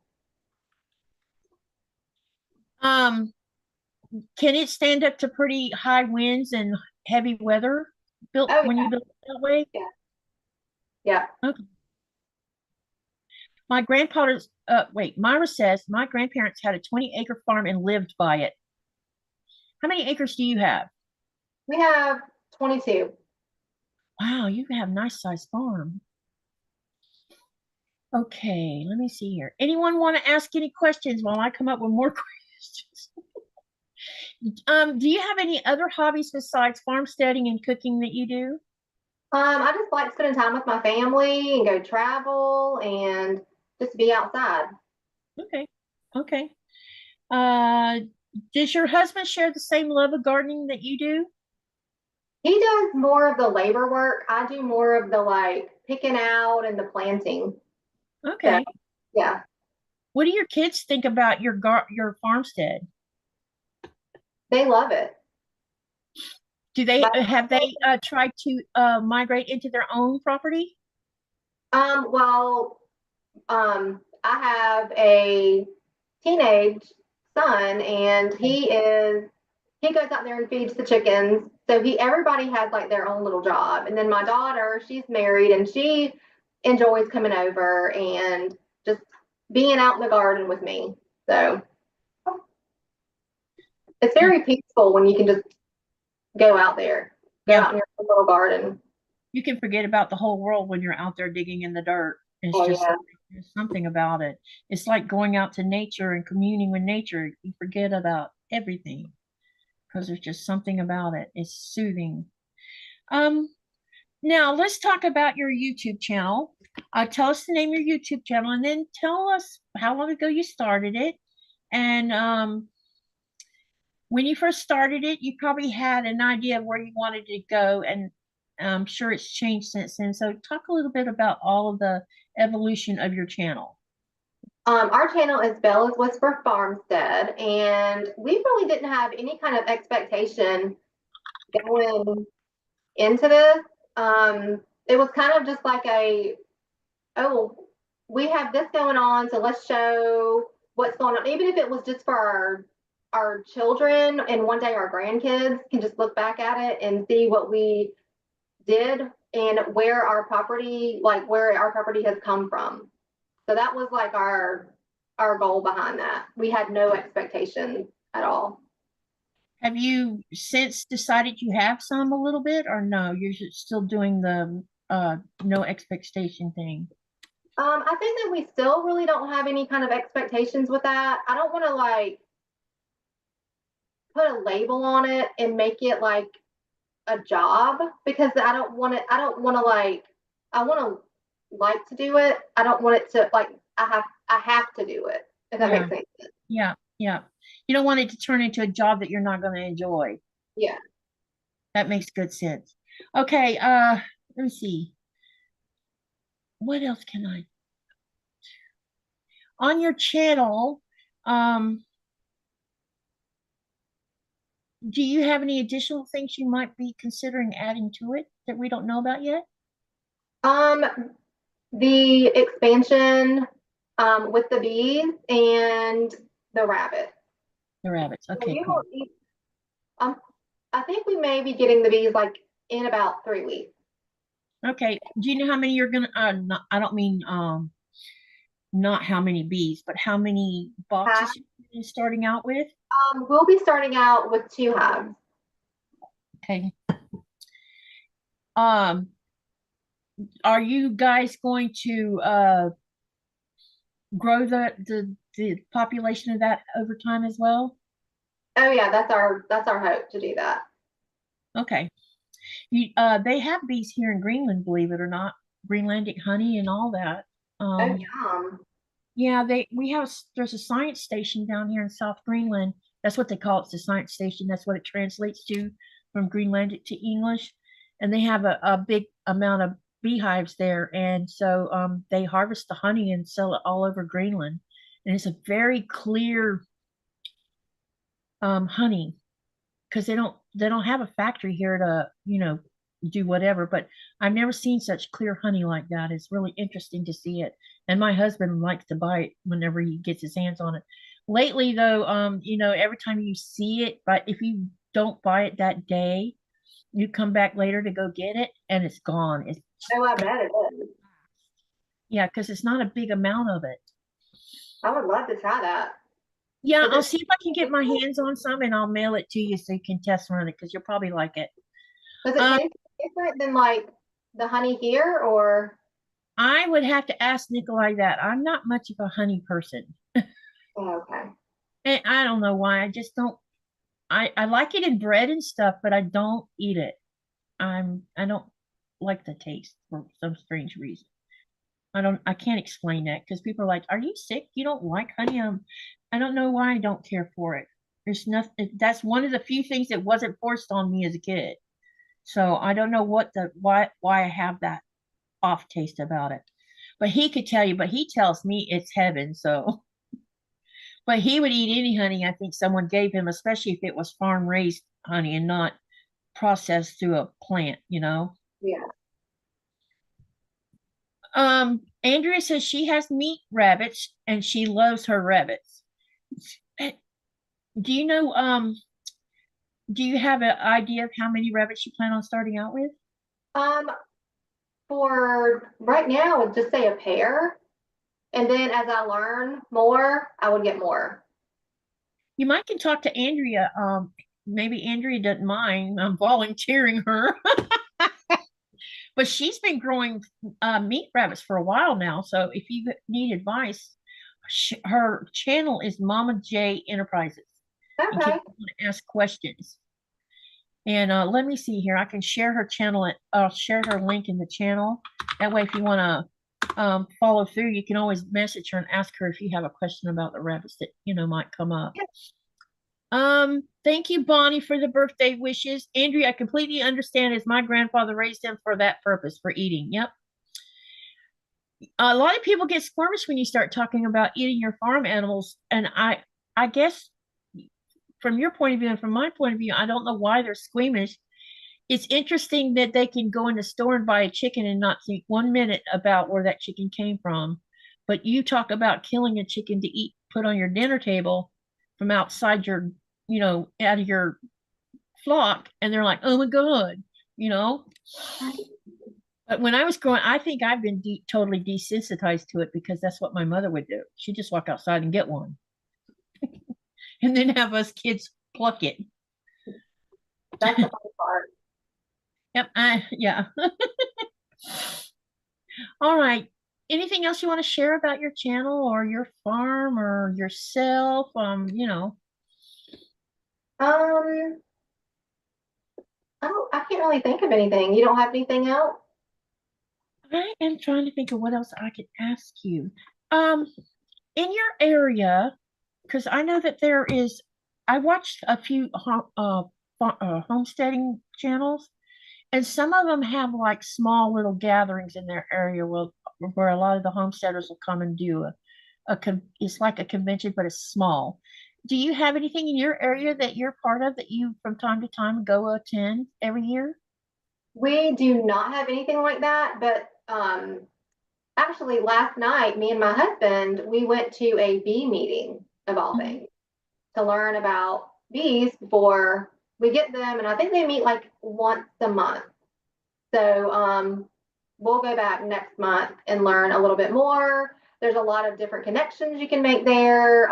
Um, can it stand up to pretty high winds and heavy weather built Oh when you build it that way? yeah, yeah. Okay. My grandfather's wait, Myra says my grandparents had a 20-acre farm and lived by it. How many acres do you have? We have 22. Wow, you have a nice sized farm. Okay, let me see here. Anyone want to ask any questions while I come up with more questions? Do you have any other hobbies besides farmsteading and cooking that you do? I just like spending time with my family and go travel and just be outside. Okay, okay. Uh, does your husband share the same love of gardening that you do? He does more of the labor work. I do more of the like picking out and the planting. So Okay. yeah, What do your kids think about your farmstead? they love it. Do they But have they tried to migrate into their own property? well, I have a teenage son, and he goes out there and feeds the chickens. So everybody has like their own little job. And then my daughter, she's married, and she enjoys coming over and just being out in the garden with me. So it's Yeah. very peaceful when you can just go out there, go Yeah. out in your little garden. You can forget about the whole world when you're out there digging in the dirt. It's Oh just yeah. there's something about it. It's like going out to nature and communing with nature. You forget about everything because there's just something about it. It's soothing. Um, Now let's talk about your YouTube channel. Tell us the name of your YouTube channel, and then tell us how long ago you started it. And when you first started it, you probably had an idea of where you wanted to go, and I'm sure it's changed since then. So talk a little bit about all of the evolution of your channel. Our channel is Bella's Whisper Farmstead, and we really didn't have any kind of expectation going into this. It was kind of just like oh, we have this going on, so let's show what's going on. Even if it was just for our children, and one day our grandkids can just look back at it and see what we did and where our property has come from. So that was like our goal behind that. We had no expectations at all. Have you since decided you have some a little bit, or no? You're still doing the no expectation thing. I think that we still really don't have any kind of expectations with that. I don't want to like put a label on it and make it like a job, because I don't want to like, I want to like to do it. I don't want it to like, I have to do it, if that Yeah, makes sense. yeah, yeah. You don't want it to turn into a job that you're not going to enjoy. Yeah. That makes good sense. Okay, let me see. What else can I on your channel? Um, do you have any additional things you might be considering adding to it that we don't know about yet? Um, the expansion with the bees and the rabbit. The rabbits. So Okay, cool. um, I think we may be getting the bees like in about 3 weeks. Okay. Do you know how many you're gonna not, I don't mean not how many bees, but how many boxes you're starting out with? We'll be starting out with 2 hives. Okay. Um, are you guys going to grow the population of that over time as well? Oh yeah, that's our hope to do that. Okay. They have bees here in Greenland, believe it or not, Greenlandic honey and all that. Oh, Um, yum. yeah, there's a science station down here in South Greenland. That's what they call it, it's the science station. That's what it translates to from Greenlandic to English. And they have a big amount of beehives there. And so they harvest the honey and sell it all over Greenland. And it's a very clear honey because they don't have a factory here to do whatever. But I've never seen such clear honey like that. It's really interesting to see it, and my husband likes to buy it whenever he gets his hands on it. Lately though, every time you see it, but if you don't buy it that day, you come back later to go get it and it's gone. It's Oh, I bet it is. Yeah, because it's not a big amount of it. I would love to try that. Yeah, Does I'll it see if I can get my hands on some and I'll mail it to you so you can test run it because you'll probably like it. does it Um, taste different than like the honey here, or I would have to ask Nikolaj that. I'm not much of a honey person. oh, okay? And I don't know why. I just don't. I like it in bread and stuff, but I don't eat it. I don't like the taste for some strange reason. I can't explain that because people are like, "Are you sick? You don't like honey?" I don't know why I don't care for it. There's nothing. That's one of the few things that wasn't forced on me as a kid. So I don't know why I have that off taste about it. But he could tell you, but he tells me it's heaven. So, but he would eat any honey I think someone gave him, especially if it was farm raised honey and not processed through a plant. Yeah. Andrea says she has meat rabbits and she loves her rabbits. Eh, Do you know, do you have an idea of how many rabbits you plan on starting out with? Um, for right now, I'd just say a pair, and then as I learn more, I would get more. You might can talk to Andrea. Maybe Andrea doesn't mind. I'm volunteering her. But she's been growing meat rabbits for a while now. So if you need advice, her channel is Mama J Enterprises in case Okay. you want to ask questions. And let me see here. I can share her channel. I'll share her link in the channel. That way, if you want to follow through, you can always message her and ask her if you have a question about the rabbits that might come up. Thank you, Bonnie, for the birthday wishes. Andrea, I completely understand as my grandfather raised them for that purpose, for eating. Yep. A lot of people get squirmish when you start talking about eating your farm animals. And I guess from your point of view and from my point of view, I don't know why they're squeamish. It's interesting that they can go in the store and buy a chicken and not think 1 minute about where that chicken came from. But you talk about killing a chicken to eat, put on your dinner table from outside out of your flock, and they're like, oh my God, you know. But when I was growing, I think I've been totally desensitized to it because that's what my mother would do. She'd just walk outside and get one and then have us kids pluck it. That's the fun part. Yep. Yeah. All right. Anything else you want to share about your channel or your farm or yourself? Um, I can't really think of anything. You don't have anything else? I am trying to think of what else I could ask you. Um, in your area, because I know that I watched a few homesteading channels, and some of them have like small little gatherings in their area where a lot of the homesteaders will come and do it's like a convention, but it's small. Do you have anything in your area that you're part of that you from time to time go attend every year? We do not have anything like that, but actually last night, me and my husband, we went to a bee meeting of all Mhm. things to learn about bees before we get them, and I think they meet like once a month. So we'll go back next month and learn a little bit more. There's a lot of different connections you can make there.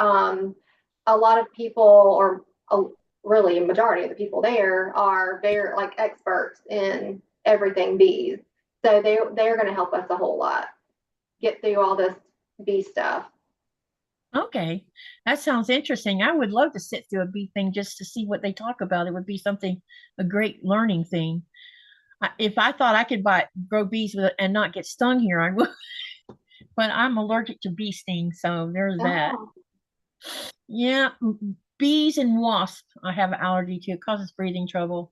A lot of people, or really a majority of the people there, are very like experts in everything bees. So they're going to help us a whole lot get through all this bee stuff. Okay, that sounds interesting. I would love to sit through a bee thing just to see what they talk about. It would be a great learning thing. If I thought I could grow bees with it and not get stung here, I would. But I'm allergic to bee stings, so there's that. Oh, Yeah, bees and wasps. I have an allergy to. It causes breathing trouble.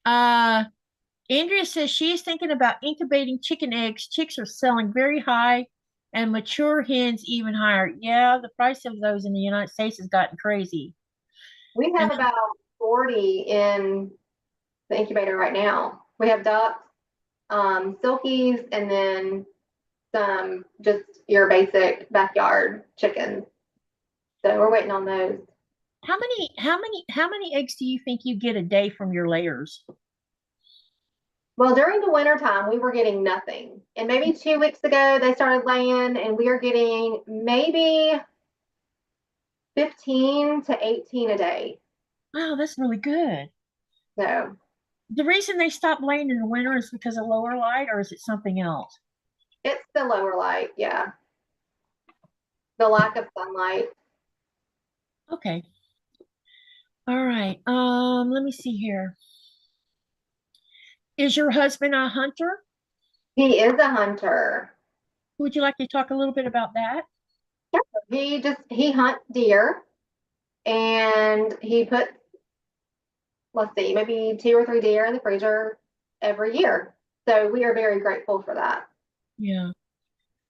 Uh, Andrea says she's thinking about incubating chicken eggs. Chicks are selling very high, and mature hens even higher. Yeah, the price of those in the United States has gotten crazy. we And have about 40 in the incubator right now. We have ducks, silkies, and then some just your basic backyard chickens. So we're waiting on those. how many eggs do you think you get a day from your layers? Well, during the winter time, we were getting nothing. And maybe 2 weeks ago, they started laying, and we are getting maybe 15 to 18 a day. Wow, that's really good. So The reason they stop laying in the winter is because of lower light, or is it something else? it's the lower light. Yeah. The lack of sunlight. Okay. All right. Let me see here. Is your husband a hunter? He is a hunter. Would you like to talk a little bit about that? He hunts deer, and he puts, let's see, maybe 2 or 3 deer in the freezer every year. So we are very grateful for that. Yeah,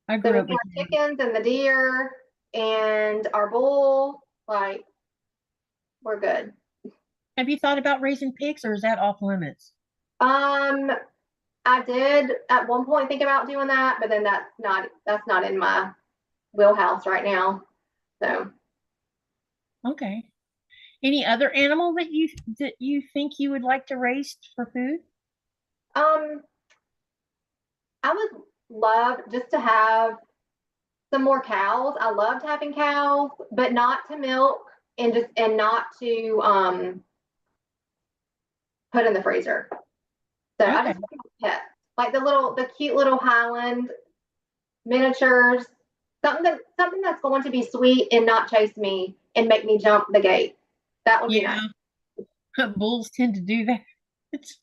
I So grew up between with our you. chickens and the deer and our bull, like, we're good. Have you thought about raising pigs, or is that off limits? Um, I did at one point think about doing that, but then that's not in my wheelhouse right now. So Okay. Any other animal that you think you would like to raise for food? um I would love just to have some more cows. I loved having cows, but not to milk and not to put in the freezer. So I Okay. just want pets. Like the cute little Highland miniatures, something that's going to be sweet and not chase me and make me jump the gate. That would be nice. Yeah, bulls tend to do that. It's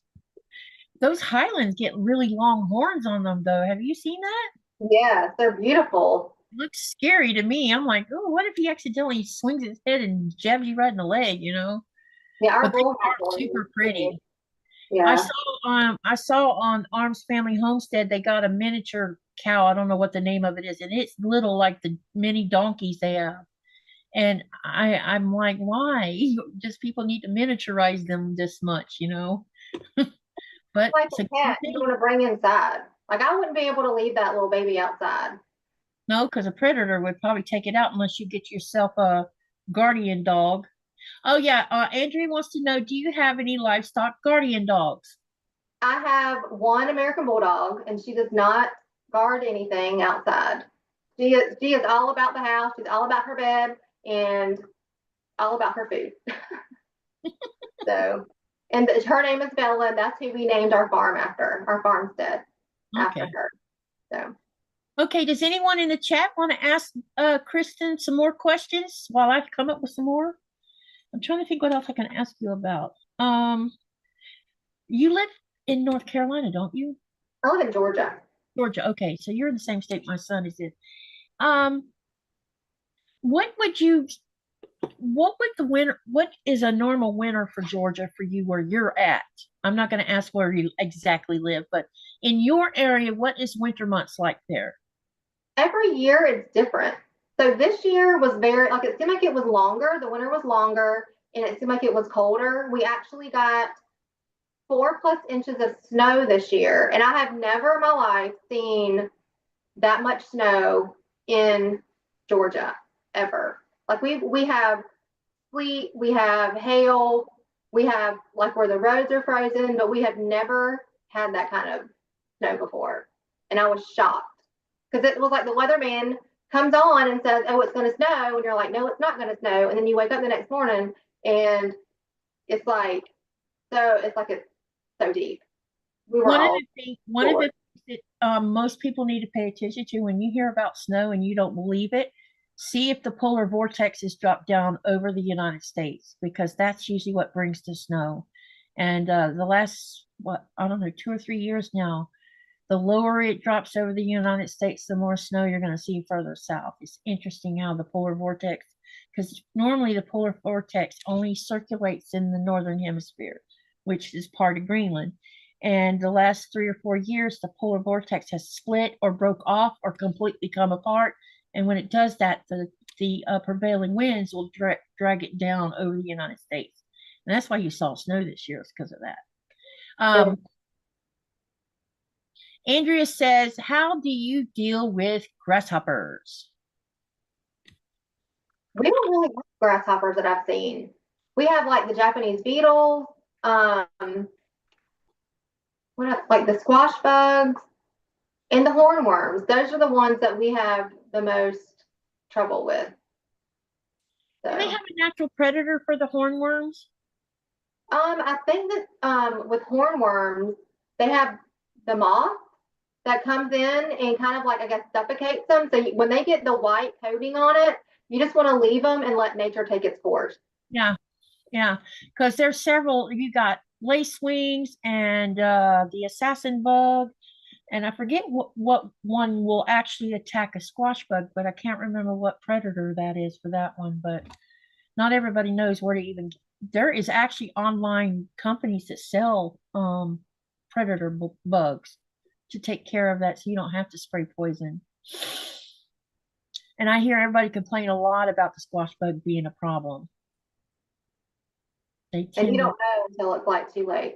those Highlands get really long horns on them, though. Have you seen that? Yes, they're beautiful. It looks scary to me. I'm like, oh, what if he accidentally swings his head and jabs you right in the leg, you know? Yeah, our But they bull has are one super too. pretty. I Yeah. saw I saw on Arms Family Homestead they got a miniature cow. I don't know what the name of it is, and it's little like the mini donkeys they have. And I'm like, why? Just people need to miniaturize them this much, you know? But Like it's a a good cat you thing. want to bring inside. Like I wouldn't be able to leave that little baby outside. No, because a predator would probably take it out unless you get yourself a guardian dog. Oh yeah, Andrea wants to know, do you have any livestock guardian dogs? I have one American Bulldog, and she does not guard anything outside. She is all about the house. She's all about her bed and all about her food. So, and her name is Bella. And that's who we named our farm after. Our farmstead after Okay. her. So, Okay, does anyone in the chat want to ask Kristin some more questions while I come up with some more? I'm trying to think what else I can ask you about. You live in North Carolina, don't you? I live in Georgia. Georgia. Okay, so you're in the same state my son is in. Um, what would you what would the winter what is a normal winter for Georgia for you where you're at? I'm not going to ask where you exactly live, but in your area, what is winter months like there? Every year it's different. So this year was very, like, it seemed like it was longer. The winter was longer, and it seemed like it was colder. We actually got 4+ inches of snow this year, and I have never in my life seen that much snow in Georgia ever. Like we have sleet, we have hail, we have like where the roads are frozen, but we have never had that kind of snow before. And I was shocked because it was like the weatherman comes on and says, "Oh, it's going to snow," and you're like, "No, it's not going to snow." And then you wake up the next morning and it's like it's so deep. We were all One of floored. the things that most people need to pay attention to when you hear about snow and you don't believe it, see if the polar vortex has dropped down over the United States because that's usually what brings the snow. And what, I don't know, 2 or 3 years now. The lower it drops over the United States, the more snow you're going to see further south. It's interesting how the polar vortex, because normally the polar vortex only circulates in the northern hemisphere, which is part of Greenland. And the last 3 or 4 years, the polar vortex has split or broke off or completely come apart. And when it does that, the prevailing winds will drag it down over the United States. And that's why you saw snow this year, is because of that. Andrea says, how do you deal with grasshoppers? We don't really have grasshoppers that I've seen. We have like the Japanese beetles, what else? Like the squash bugs and the hornworms. Those are the ones that we have the most trouble with. So, do they have a natural predator for the hornworms? I think that with hornworms, they have the moth that comes in and kind of like, I guess, suffocates them. So when they get the white coating on it, you just want to leave them and let nature take its course. Yeah, yeah, because there's several. You got lace wings and the assassin bug, and I forget what one will actually attack a squash bug, but I can't remember what predator that is for that one. But not everybody knows where to even. There is actually online companies that sell predator bugs to take care of that, so you don't have to spray poison. And I hear everybody complain a lot about the squash bug being a problem. And you don't know until it's like too late.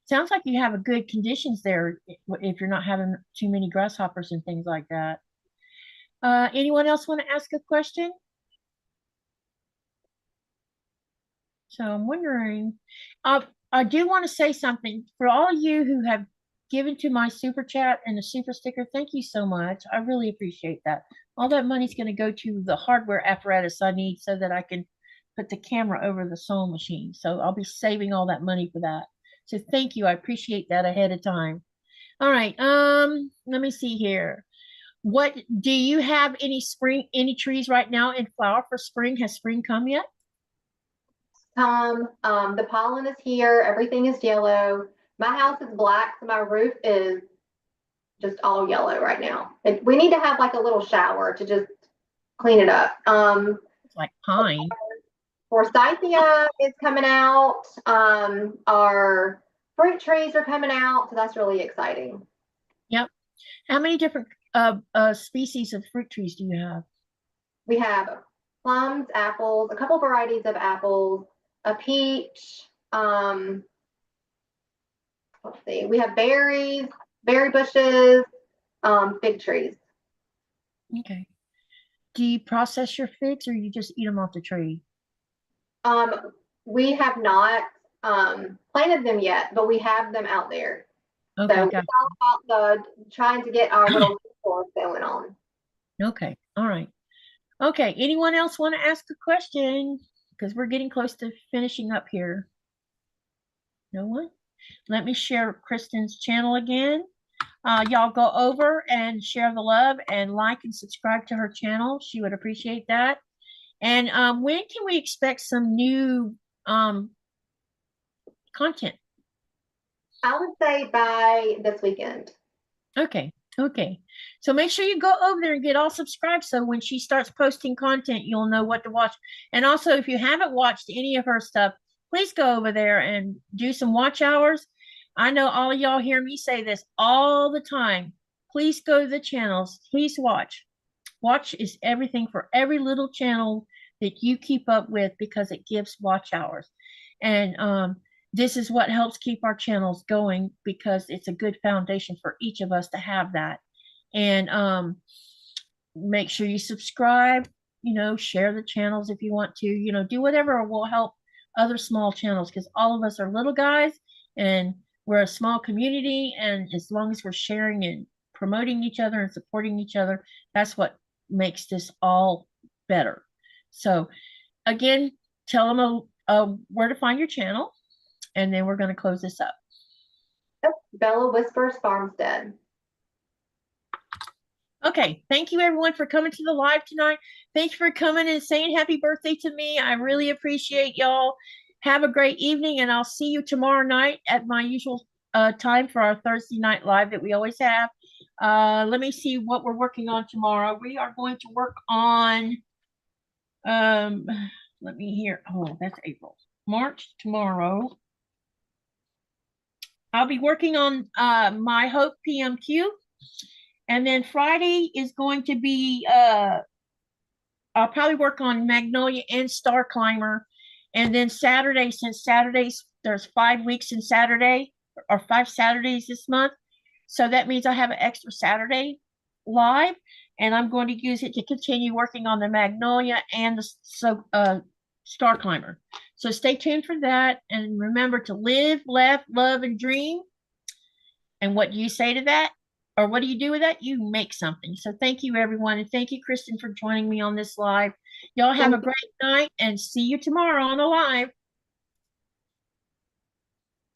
Sounds like you have a good conditions there if you're not having too many grasshoppers and things like that. Anyone else want to ask a question? So I'm wondering, I do want to say something for all of you who have given to my super chat and the super sticker. Thank you so much. I really appreciate that. All that money is going to go to the hardware apparatus I need so that I can put the camera over the sewing machine. So I'll be saving all that money for that. So thank you. I appreciate that ahead of time. All right. Let me see here. What do you have any trees right now in flower for spring? Has spring come yet? The pollen is here. Everything is yellow. My house is black, so my roof is just all yellow right now. And we need to have like a little shower to just clean it up. It's like pine. Forsythia is coming out. Our fruit trees are coming out, so that's really exciting. Yep. How many different species of fruit trees do you have? We have plums, apples, a couple varieties of apples, a peach. Let's see. We have berries, berry bushes, fig trees. Okay. Do you process your figs or you just eat them off the tree? We have not planted them yet, but we have them out there. Okay, so it's all about trying to get our little course going on. Okay, all right. Okay, anyone else want to ask a question? Because we're getting close to finishing up here. No one? Let me share Kristin's channel again. Y'all go over and share the love and like and subscribe to her channel. She would appreciate that. And when can we expect some new content? I would say by this weekend. Okay. Okay. So make sure you go over there and get all subscribed so when she starts posting content, you'll know what to watch. And also, if you haven't watched any of her stuff, please go over there and do some watch hours. I know all of y'all hear me say this all the time. Please go to the channels. Please watch. Watch is everything for every little channel that you keep up with because it gives watch hours. And this is what helps keep our channels going because it's a good foundation for each of us to have that. And make sure you subscribe, share the channels if you want to, do whatever will help other small channels because all of us are little guys and we're a small community. And as long as we're sharing and promoting each other and supporting each other, that's what makes this all better. So again, tell them where to find your channel. And then we're going to close this up. Bella Whispers Farmstead. Okay. Thank you, everyone, for coming to the live tonight. Thanks for coming and saying happy birthday to me. I really appreciate y'all. Have a great evening, and I'll see you tomorrow night at my usual time for our Thursday night live that we always have. Let me see what we're working on tomorrow. We are going to work on, let me hear. Oh, that's April. March tomorrow. I'll be working on My Hope PMQ. And then Friday is going to be, I'll probably work on Magnolia and Star Climber. And then Saturday, since Saturdays, there's 5 weeks in Saturday or 5 Saturdays this month. So that means I have an extra Saturday live, and I'm going to use it to continue working on the Magnolia and the Star Climber. So stay tuned for that. And remember to live, laugh, love, and dream. And what do you say to that? Or what do you do with that? You make something. So thank you, everyone. And thank you, Kristin, for joining me on this live. Y'all have a great night and see you tomorrow on the live.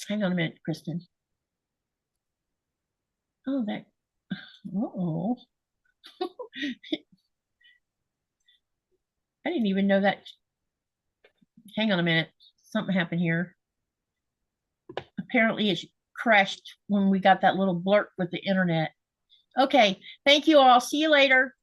Hang on a minute, Kristin. Oh, that. Uh-oh. I didn't even know that. Hang on a minute. Something happened here. Apparently it crashed when we got that little blurb with the internet. Okay. Thank you all. See you later.